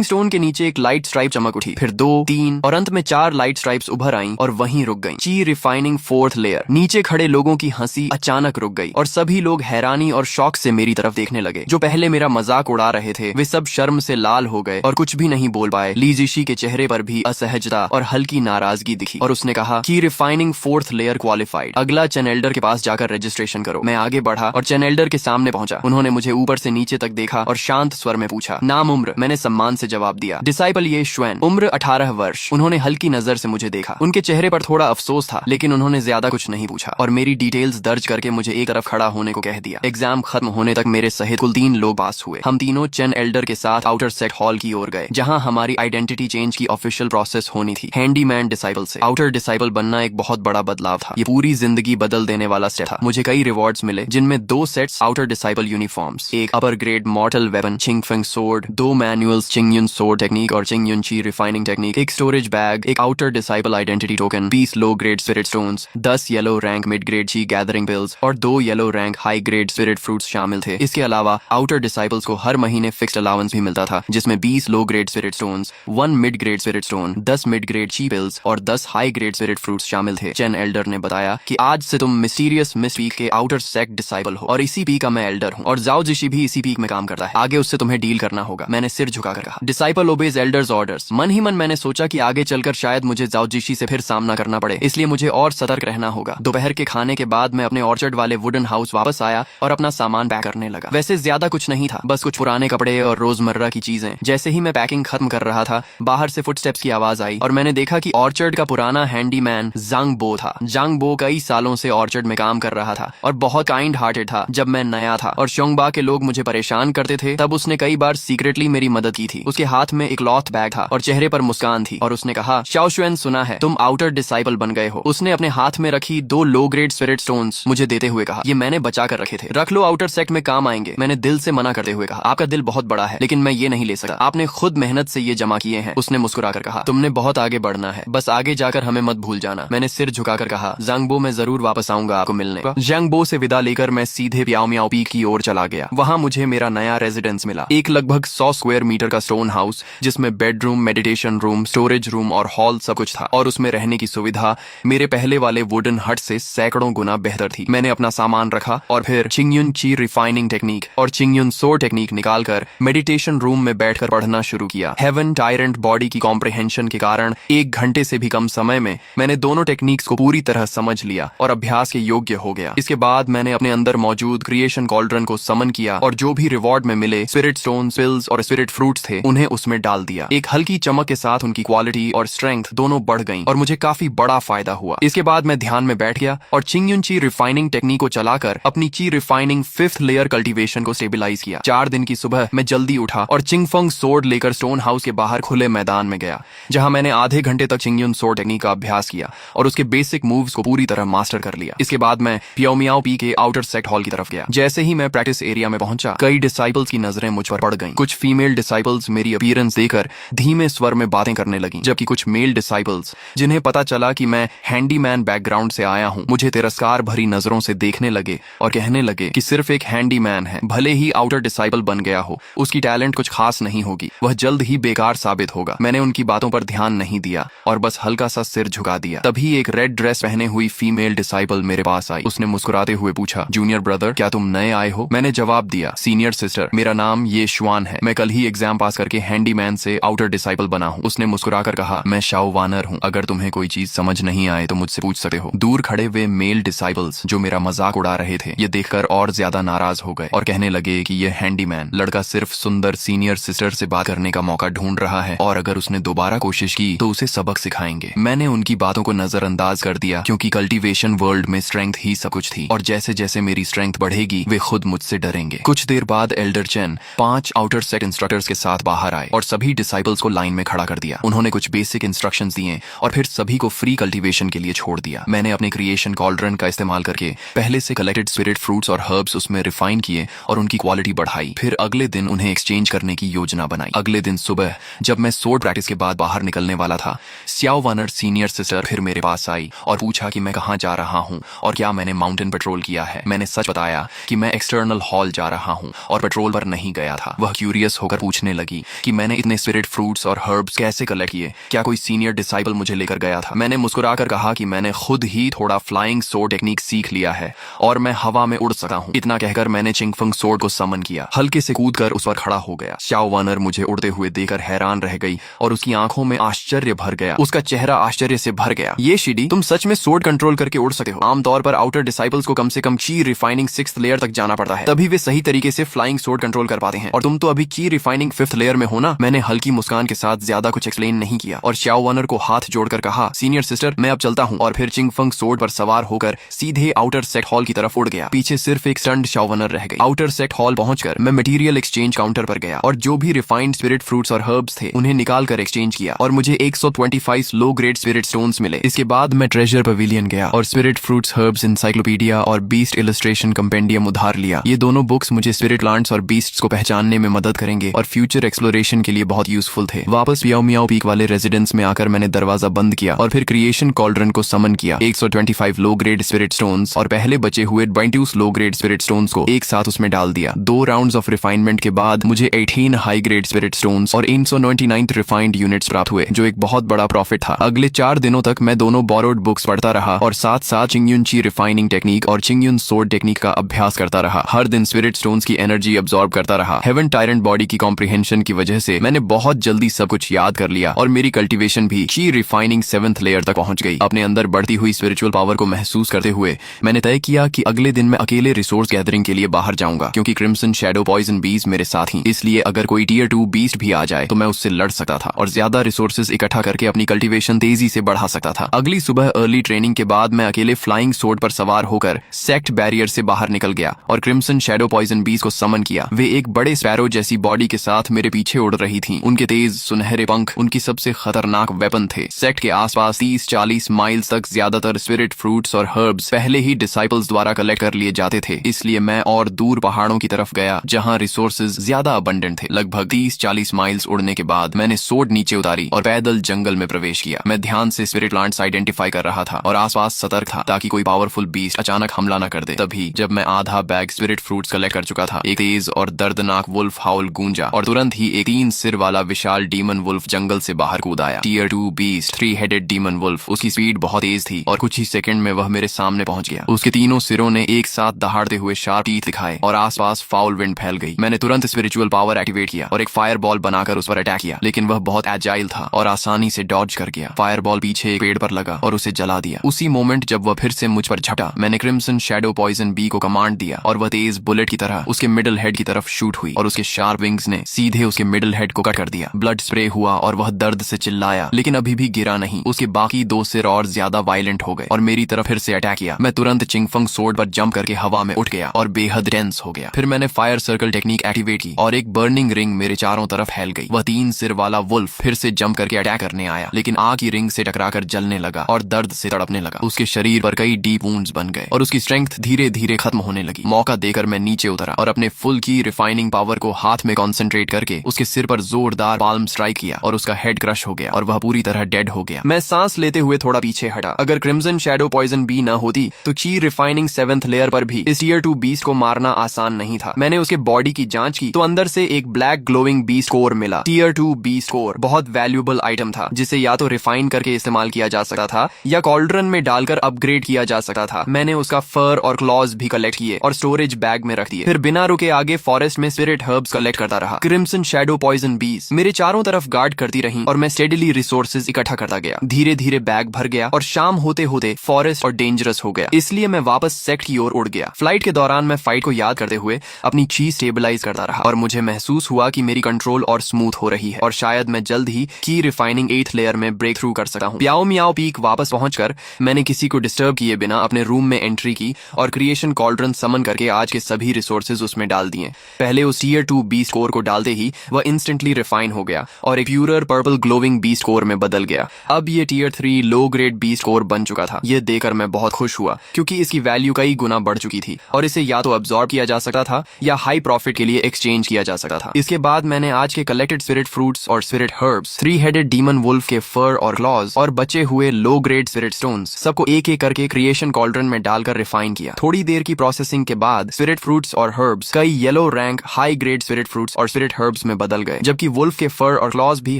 स्टोन के नीचे एक लाइट स्ट्राइप चमक उठी, फिर 2, 3 और अंत में 4 लाइट स्ट्राइप्स उभर आईं और वहीं रुक गईं। ची रिफाइनिंग 4th लेयर। नीचे खड़े लोगों की हंसी अचानक रुक गई और सभी लोग हैरानी और शौक से मेरी तरफ देखने लगे। जो पहले मेरा मजाक उड़ा रहे थे, वे सब शर्म से लाल हो गए और कुछ भी नहीं बोल पाए। ली जिशी के चेहरे पर भी असहजता और हल्की नाराजगी दिखी और उसने कहा कि रिफाइनिंग 4th लेयर क्वालिफाइड, अगला चैनेल्डर के पास जाकर रजिस्ट्रेशन करो। मैं आगे बढ़ा और चैनेल्डर के सामने पहुंचा। उन्होंने मुझे ऊपर से नीचे तक देखा और शांत स्वर में पूछा, नाम उम्र? मैंने सम्मान से जवाब दिया, डिसाइपल ये श्वेन, उम्र 18 वर्ष। उन्होंने हल्की नजर से मुझे देखा। उनके चेहरे पर थोड़ा अफसोस था, लेकिन उन्होंने ज्यादा कुछ नहीं पूछा और मेरी डिटेल्स दर्ज करके मुझे एक तरफ खड़ा होने को कह दिया। एग्जाम खत्म होने तक मेरे सहित कुल 3 लोग पास हुए। हम तीनों चैन एल्डर के साथ आउटर सेट हॉल की ओर गए, जहां हमारी आइडेंटिटी चेंज की ऑफिशियल प्रोसेस होनी थी। हैंडीमैन डिसाइपल से आउटर डिसाइपल बनना एक बहुत बड़ा बदलाव था। ये पूरी जिंदगी बदल देने वाला स्टेप था। मुझे कई रिवॉर्ड्स मिले, जिनमें 2 सेट्स आउटर डिसाइपल यूनिफॉर्म्स, एक upper grade mortal weapon Qingfeng sword, 2 manuals Qingyun sword technique और चिंगयुन ची रिफाइनिंग टेक्निक, एक स्टोरेज बैग, एक outer disciple identity token, 20 low grade spirit stones, 10 yellow rank mid grade qi gathering pills और 2 yellow rank high grade spirit fruits शामिल थे। इसके अलावा आउटर डिसाइपल्स को हर महीने फिक्स्ड अलाउंस भी मिलता था, जिसमें 20 low grade spirit stones, 1 mid grade spirit stone, 10 mid grade ची पिल्स और 10 हाई ग्रेड स्पिरिट फ्रूट्स शामिल थे। चैन एल्डर ने बताया कि आज से तुम मिस्टीरियस मिस पीक के आउटर सेक्ट डिसाइपल हो और इसी पीक का मैं एल्डर हूँ और जाओ जिशी भी इसी पीक में काम करता है। आगे उससे तुम्हें डील करना होगा। मैंने सिर झुकाकर कहा, डिसाइपल ओबेज एल्डर्स ऑर्डर्स। मन ही मन मैंने सोचा कि आगे चलकर शायद मुझे जाओ जिशी से फिर सामना करना पड़े, इसलिए मुझे और सतर्क रहना होगा। दोपहर के खाने के बाद मैं अपने ऑर्चर्ड वाले वुडन हाउस वापस आया और अपना सामान पैक करने लगा। वैसे ज्यादा कुछ नहीं था, बस कुछ पुराने कपड़े और रोजमर्रा की चीजें। जैसे ही मैं पैकिंग खत्म कर रहा था, बाहर से फुटस्टेप्स की आवाज आई और मैंने देखा कि ऑर्चर्ड का पुराना हैंडीमैन जांग बो था। जांग बो कई सालों से ऑर्चर्ड में काम कर रहा था और बहुत काइंड हार्टेड था। जब मैं नया था और शोंगबा के लोग मुझे परेशान करते थे, तब उसने कई बार सीक्रेटली मेरी मदद की थी। उसके हाथ में एक क्लॉथ बैग था और चेहरे पर मुस्कान थी और उसने कहा, शाओशुएन, सुना है तुम आउटर डिसाइपल बन गए हो। उसने अपने हाथ में रखी 2 लो ग्रेड स्पिरिट स्टोन्स मुझे देते हुए कहा, ये मैंने बचा कर रखे थे, रख लो, आउटर सेक्ट में काम आएंगे। मैंने दिल से मना करते हुए कहा, आपका दिल बहुत बड़ा है, लेकिन मैं ये नहीं ले सकता, आपने खुद मेहनत से ये जमा किए हैं। उसने मुस्कुराकर कहा, तुमने बहुत आगे बढ़ना है, बस आगे जाकर हमें मत भूल जाना। मैंने सिर झुकाकर कहा, जांगबो, मैं जरूर वापस आऊंगा आपको मिलने। जांगबो से विदा लेकर मैं सीधे प्याओ मियाओ पीक की ओर चला गया। वहां मुझे मेरा नया रेजिडेंस मिला, एक लगभग 100 स्क्वायर मीटर का स्टोन हाउस, जिसमें bedroom, meditation room, storage room और हॉल सब कुछ था और उसमें रहने की सुविधा मेरे पहले वाले वुडन हट से सैकड़ों गुना बेहतर थी। मैंने अपना सामान रखा और फिर चिंगयुन ची रिफाइनिंग टेक्निक और चिंगयुन सोर टेक्निक निकालकर मेडिटेशन रूम में बैठकर पढ़ना शुरू किया। हेवन टायरेंट बॉडी की कॉम्प्रिहेंशन के कारण 1 घंटे से भी कम समय में मैंने दोनों टेक्निक्स को पूरी तरह समझ लिया और अभ्यास के योग्य हो गया। इसके बाद मैंने अपने अंदर मौजूद क्रिएशन कॉल्ड्रन को समन किया और जो भी रिवॉर्ड में मिले स्पिरिट स्टोन, पिल्स और स्पिरिट फ्रूट्स थे, उन्हें उसमें डाल दिया। एक हल्की चमक के साथ उनकी क्वालिटी और स्ट्रेंथ दोनों बढ़ गईं और मुझे काफी बड़ा फायदा हुआ। इसके बाद मैं ध्यान में बैठ गया और चिंगयुन ची रिफाइनिंग टेक्निक को चलाकर अपनी ची रिफाइनिंग 5th लेयर कल्टीवेशन को स्टेबलाइज किया। 4 दिन की सुबह मैं जल्दी उठा और चिंगफंग सोर्ड लेकर स्टोन हाउस के बाहर खुले मैदान में गया, जहां मैंने आधे घंटे तक चिंगयुन सोर्ड टेक्निक का अभ्यास किया और उसके बेसिक मूव्स को पूरी तरह मास्टर कर लिया। इसके बाद मैं पियाओ मियाओ पी के आउटर सेक्ट हॉल की तरफ गया। जैसे ही मैं प्रैक्टिस एरिया में पहुंचा, कई डिसाइपल्स की नजरें मुझ पर पड़ गईं। कुछ फीमेल डिसाइपल्स मेरी अपीयरेंस देकर धीमे स्वर में बातें करने लगीं, जबकि कुछ मेल डिसाइपल्स, जिन्हें पता चला कि मैं हैंडीमैन बैकग्राउंड से आया हूं, मुझे तिरस्कार भरी नजरों से देखने लगे और कहने लगे कि सिर्फ एक हैंडीमैन है, भले ही आउटर डिसाइपल बन गया हो, उसकी टैलेंट कुछ खास नहीं होगी, वह जल्द ही बेकार साबित होगा। मैंने उनकी बातों पर ध्यान नहीं दिया और बस हल्का सा सिर झुका दिया। तभी एक रेड ड्रेस पहने हुई फीमेल डिसाइपल मेरे पास आई। उसने मुस्कुराते हुए पूछा, जूनियर ब्रदर, क्या तुम नए आए हो? मैंने जवाब दिया, सीनियर सिस्टर, मेरा नाम ये श्वान है, मैं कल ही एग्जाम पास करके हैंडीमैन से आउटर डिसाइपल बना हूँ। उसने मुस्कुराकर कहा, मैं शाओ वानर हूँ, अगर तुम्हें कोई चीज समझ नहीं आए तो मुझसे पूछ सकते हो। दूर खड़े वे मेल डिसाइपल्स जो मेरा मजाक उड़ा रहे थे, ये देखकर और ज्यादा नाराज हो गए और कहने लगे कि ये हैंडीमैन लड़का सिर्फ सुंदर सीनियर सिस्टर से बात करने का मौका ढूंढ रहा है और अगर उसने दोबारा कोशिश की तो उसे सबक सिखाएंगे। मैंने उनकी बातों को नजरअंदाज कर दिया क्योंकि कल्टीवेशन वर्ल्ड में स्ट्रेंथ ही सब कुछ थी और जैसे जैसे मेरी स्ट्रेंथ बढ़ेगी वे खुद मुझसे डरेंगे। कुछ देर बाद Elder chain 5 outer set instructors के साथ बाहर आए और सभी डिसाइपल्स को लाइन में खड़ा कर दिया। उन्होंने कुछ बेसिक इंस्ट्रक्शंस दिए और फिर सभी को फ्री कल्टीवेशन के लिए छोड़ दिया। मैंने अपने क्रिएशन कॉल्ड्रन का इस्तेमाल करके पहले से कलेक्टेड स्पिरिट फ्रूट्स और हर्ब्स उसमें रिफाइन किए और उनकी क्वालिटी बढ़ाई। फिर अगले दिन उन्हें एक्सचेंज करने की योजना बनाई। अगले दिन सुबह जब मैं सोर्ड प्रैक्टिस के बाद बाहर निकलने वाला था, स्याओ वानर सीनियर सिस्टर फिर मेरे पास आई और पूछा कि मैं कहाँ जा रहा हूँ और क्या मैंने माउंटेन पेट्रोल किया है। मैंने सच बताया कि मैं एक्सटर्नल हॉल जा रहा हूँ और पेट्रोल पर नहीं गया था। वह क्यूरियस होकर पूछने लगी कि मैंने इतने स्पिरिट फ्रूट्स और हर्ब्स कैसे कलेक्ट किए, क्या कोई सीनियर डिसाइपल मुझे लेकर गया था। मैंने मुस्कुराकर कहा कि मैंने खुद ही थोड़ा फ्लाइंग सोर्ड टेक्निक सीख लिया है और मैं हवा में उड़ सकता हूँ। इतना कहकर मैंने चिंगफंग सोर्ड को समन किया, हल्के से कूदकर उस पर खड़ा हो गया। स्याओ वानर मुझे उड़ते हुए देखकर हैरान रह गई और उसकी आंखों में आश्चर्य भर गया। उसका चेहरा आश्चर्य से भर गया। ये शिडी, तुम सच में सोर्ड कंट्रोल करके उड़ सकते हो? आमतौर पर आउटर डिसाइपल्स को कम से कम की रिफाइनिंग 6th लेयर तक जाना पड़ता है, तभी वे सही तरीके से फ्लाइंग सोर्ड कंट्रोल कर पाते हैं और तुम तो अभी की रिफाइनिंग 5th लेयर में हो ना। मैंने हल्की मुस्कान के साथ ज्यादा कुछ एक्सप्लेन नहीं किया और स्याओ वानर को हाथ जोड़कर कहा, सीनियर सिस्टर मैं अब चलता हूँ, और फिर चिंगफंग सोर्ड पर सवार होकर सीधे आउटर सेट हॉल की तरफ उड़ गया। पीछे सिर्फ एक स्टंड स्याओ वानर रह गई। आउटर सेट हॉल पहुंचकर मैं मटेरियल एक्सचेंज काउंटर पर गया और जो भी रिफाइंड स्पिरिट फ्रूट्स और हर्ब्स थे उन्हें निकाल कर एक्सचेंज किया और मुझे 125 लो ग्रेड स्पिरिट स्टोन्स मिले। इसके बाद मैं ट्रेजर पवेलियन गया और स्पिरिट फ्रूट्स हर्ब्स इंसाइक्लोपीडिया और बीस्ट इलस्ट्रेशन कंपेंडियम उधार लिया। ये दोनों बुक्स मुझे स्पिरिट प्लांट्स और बीस्ट्स को पहचानने में मदद करेंगे और फ्यूचर एक्सप्लोरेशन के लिए बहुत यूजफुल थे। वापस मियाओ मियाओ पीक वाले रेजिडेंस में आकर मैंने दरवाजा बंद किया और फिर क्रिएशन कॉल्ड्रन को समन किया। 125 लो ग्रेड स्पिरिट स्टोन्स और पहले बचे हुए 22 लो ग्रेड स्पिरिट स्टोन्स को एक साथ उसमें डाल दिया। 2 राउंड्स ऑफ रिफाइनमेंट के बाद मुझे 18 हाई ग्रेड स्पिरिट स्टोन्स और 199 रिफाइंड यूनिट्स प्राप्त हुए, जो एक बहुत बड़ा प्रॉफिट था। अगले 4 दिनों तक मैं दोनों बोरोड बुक्स पढ़ता रहा और साथ साथ चिंगयुन ची रिफाइनिंग टेक्निक और चिंगयुन सोर्ड टेक्निक का अभ्यास करता रहा। हर दिन स्पिरिट स्टोन्स की एनर्जी अब्सॉर्ब करता रहा। हेवन टायरेंट बॉडी की कॉम्प्रिहेंशन की वजह से मैंने बहुत जल्दी सब कुछ याद कर लिया और मेरी कल्टीवेशन भी ची रिफाइनिंग 7th लेयर तक पहुंच गई। अपने अंदर बढ़ती हुई स्पिरिचुअल पावर को महसूस करते हुए मैंने तय किया कि अगले दिन मैं अकेले रिसोर्स गैदरिंग के लिए बाहर जाऊंगा, क्योंकि क्रिम्सन शैडो पॉइजन बीज मेरे साथ ही। इसलिए अगर कोई टियर 2 बीस्ट भी आ जाए तो मैं उससे लड़ सकता था और ज्यादा रिसोर्सेज इकट्ठा करके अपनी कल्टीवेशन तेजी से बढ़ा सकता था। अगली सुबह अर्ली ट्रेनिंग के बाद मैं अकेले फ्लाइंग सोर्ड पर सवार होकर सेक्ट बैरियर से बाहर निकल गया और क्रिम्सन शैडो पॉइजन बीज को समन किया। वे एक बड़े स्पैरो जैसी बॉडी के साथ मेरे पीछे उड़ रही थीं। उनके तेज सुनहरे पंख उनकी सबसे खतरनाक वेपन थे। सेक्ट के आसपास 30-40 माइल्स तक ज्यादातर स्पिरिट फ्रूट्स और हर्ब्स पहले ही डिसाइपल्स द्वारा कलेक्ट कर लिए जाते थे, इसलिए मैं और दूर पहाड़ों की तरफ गया जहां रिसोर्सेज ज्यादा अबंडेंट थे। लगभग 30-40 माइल्स उड़ने के बाद मैंने सोर्ड नीचे उतारी और पैदल जंगल में प्रवेश किया। मैं ध्यान से स्पिरिट प्लांट्स आइडेंटिफाई कर रहा था और आसपास सतर्क था ताकि कोई पावरफुल बीस्ट अचानक हमला न कर दे। तभी जब मैं आधा बैग स्पिरिट फ्रूट्स कलेक्ट कर चुका था, एक तेज और दर्दनाक वुल्फ हाउल गूंजा और तुरंत ही एक 3 सिर वाला विशाल डीमन वुल्फ जंगल से बाहर कूद आया। Tier 2 beast 3 headed demon wolf. उसकी स्पीड बहुत तेज थी और कुछ ही सेकंड में वह मेरे सामने पहुंच गया। उसके तीनों सिरों ने एक साथ दहाड़ते हुए शार्प टीथ दिखाए और आसपास फाउल विंड फैल गई। मैंने तुरंत स्पिरिचुअल पावर एक्टिवेट किया और एक फायर बॉल बनाकर उस पर अटैक किया, लेकिन वह बहुत एजाइल था और आसानी से डॉज कर गया। फायर बॉल पीछे एक पेड़ पर लगा और उसे जला दिया। उसी मोमेंट जब वह फिर से मुझ पर झपटा, मैंने क्रिम्सन शैडो पॉइजन बी को कमांड दिया और वह तेज बुलेट की तरह उसके मिडिल हेड की तरफ शूट हुई और उसके शार्प विंग्स ने सीधे उसके मिडिल हेड को कट कर दिया। ब्लड स्प्रे हुआ और वह दर्द से चिल्लाया, लेकिन अभी भी गिरा नहीं। उसके बाकी 2 सिर और ज्यादा वायलेंट हो गए और मेरी तरफ फिर से अटैक किया। मैं तुरंत चिंगफंग सोर्ड पर जंप करके हवा में उठ गया और बेहद टेंस हो गया। फिर मैंने फायर सर्कल टेक्निक एक्टिवेट की और एक बर्निंग रिंग मेरे चारों तरफ फैल गई। वह 3 सिर वाला वुल्फ फिर से जंप करके अटैक करने आया, लेकिन आग की रिंग से टकराकर जलने लगा और दर्द से तड़पने लगा। उसके शरीर पर कई डीप वुंड्स बन गए और उसकी स्ट्रेंथ धीरे धीरे खत्म होने लगी। मौका देकर मैं नीचे उतरा और अपने फुल की रिफाइनिंग पावर को हाथ में कॉन्सेंट्रेट करके उसके सिर पर जोरदार पाल्म स्ट्राइक किया और उसका हेड क्रश हो गया और वह पूरी तरह डेड हो गया। मैं सांस लेते हुए थोड़ा पीछे हटा। अगर क्रिम्सन शैडो पॉइजन बी न होती तो ची रिफाइनिंग 7th लेयर पर भी इस टियर 2 बीस्ट को मारना आसान नहीं था। मैंने उसके बॉडी की जांच की तो अंदर से एक ब्लैक ग्लोइंग बीस्ट कोर मिला। टियर 2 बीस्ट कोर बहुत वैल्यूएबल आइटम था, जिसे या तो रिफाइन करके इस्तेमाल किया जा सकता था या कॉल्ड्रन में डालकर अपग्रेड किया जा सकता था। मैंने उसका फर और क्लॉज भी कलेक्ट किए और स्टोरेज बैग में रख दिए। फिर बिना रुके आगे फॉरेस्ट में स्पिरिट हर्ब्स कलेक्ट करता रहा। क्रिम्सन शैडो पॉइजन बीज मेरे चारों तरफ गार्ड करती रही और मैं स्टेडीली रिसोर्सेज इकट्ठा करता गया। धीरे धीरे बैग भर गया और शाम होते होते फॉरेस्ट और डेंजरस हो गया, इसलिए मैं वापस सेक्ट की ओर उड़ गया। फ्लाइट के दौरान मैं फाइट को याद करते हुए अपनी चीज स्टेबलाइज करता रहा और मुझे महसूस हुआ कि मेरी कंट्रोल और स्मूथ हो रही है और शायद मैं जल्द ही की रिफाइनिंग 8th लेयर में ब्रेक थ्रू कर सकता हूँ। प्याओ मियाओ पीक वापस पहुंचकर मैंने किसी को डिस्टर्ब किए बिना अपने रूम में एंट्री की और क्रिएशन कॉल्ड्रन समन करके आज के सभी रिसोर्सेज उसमें डाल दिए। पहले उस टीयर 2 बीस्ट कोर को डालते ही वह इंस्टेंटली रिफाइन हो गया और एक purer purple glowing beast core में बदल गया। अब ये tier 3 low grade beast core बन चुका था। ये देखकर मैं बहुत खुश हुआ क्योंकि इसकी वैल्यू कई गुना बढ़ चुकी थी और इसे या तो अब्सॉर्ब किया जा सकता था या हाई प्रॉफिट के लिए एक्सचेंज किया जा सकता था। इसके बाद मैंने आज के कलेक्टेड स्पिरिट फ्रूट्स और स्पिरिट हर्ब्स, 3-हेडेड डीमन वुल्फ के फर और क्लॉज और बचे हुए लो ग्रेड स्पिरिट स्टोन्स सबको एक एक करके क्रिएशन कॉल्ड्रन में डालकर रिफाइन किया। थोड़ी देर की प्रोसेसिंग के बाद स्पिरिट फ्रूट्स और हर्ब्स कई yellow rank high grade spirit fruits और स्पिरिट हर्ब्स में बदल गए, जबकि वुल्फ के फर और क्लॉज भी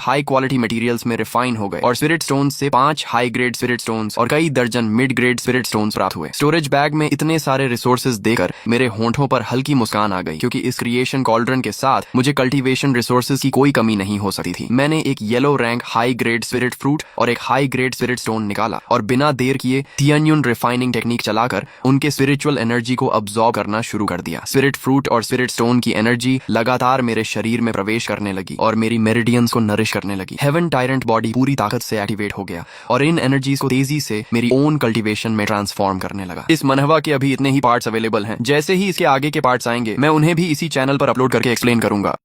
हाई क्वालिटी मटेरियल्स में रिफाइन हो गए और स्पिरिट स्टोन्स से 5 हाई ग्रेड स्पिरिट स्टोन्स और कई दर्जन मिड ग्रेड स्पिरिट स्टोन्स प्राप्त हुए। स्टोरेज बैग में इतने सारे रिसोर्सेज देकर मेरे होंठों पर हल्की मुस्कान आ गई क्योंकि इस क्रिएशन कॉल्ड्रन के साथ मुझे कल्टीवेशन रिसोर्सेज की कोई कमी नहीं हो सकती थी। मैंने एक yellow rank high grade spirit fruit और एक हाई ग्रेड स्पिरिट स्टोन निकाला और बिना देर किए थियन्यून रिफाइनिंग टेक्निक चलाकर उनके स्पिरिचुअल एनर्जी को अब्सॉर्ब करना शुरू कर दिया। स्पिरिट फ्रूट और स्पिरिट स्टोन की एनर्जी लगातार मेरे शरीर में प्रवेश करने लगी और मेरी मेरिडियंस को नरिश करने लगी। हेवन टायरेंट बॉडी पूरी ताकत से एक्टिवेट हो गया और इन एनर्जीज को तेजी से मेरी ओन कल्टीवेशन में ट्रांसफॉर्म करने लगा। इस मनहवा के अभी इतने ही पार्ट्स अवेलेबल हैं। जैसे ही इसके आगे के पार्ट्स आएंगे मैं उन्हें भी इसी चैनल पर अपलोड करके एक्सप्लेन करूंगा।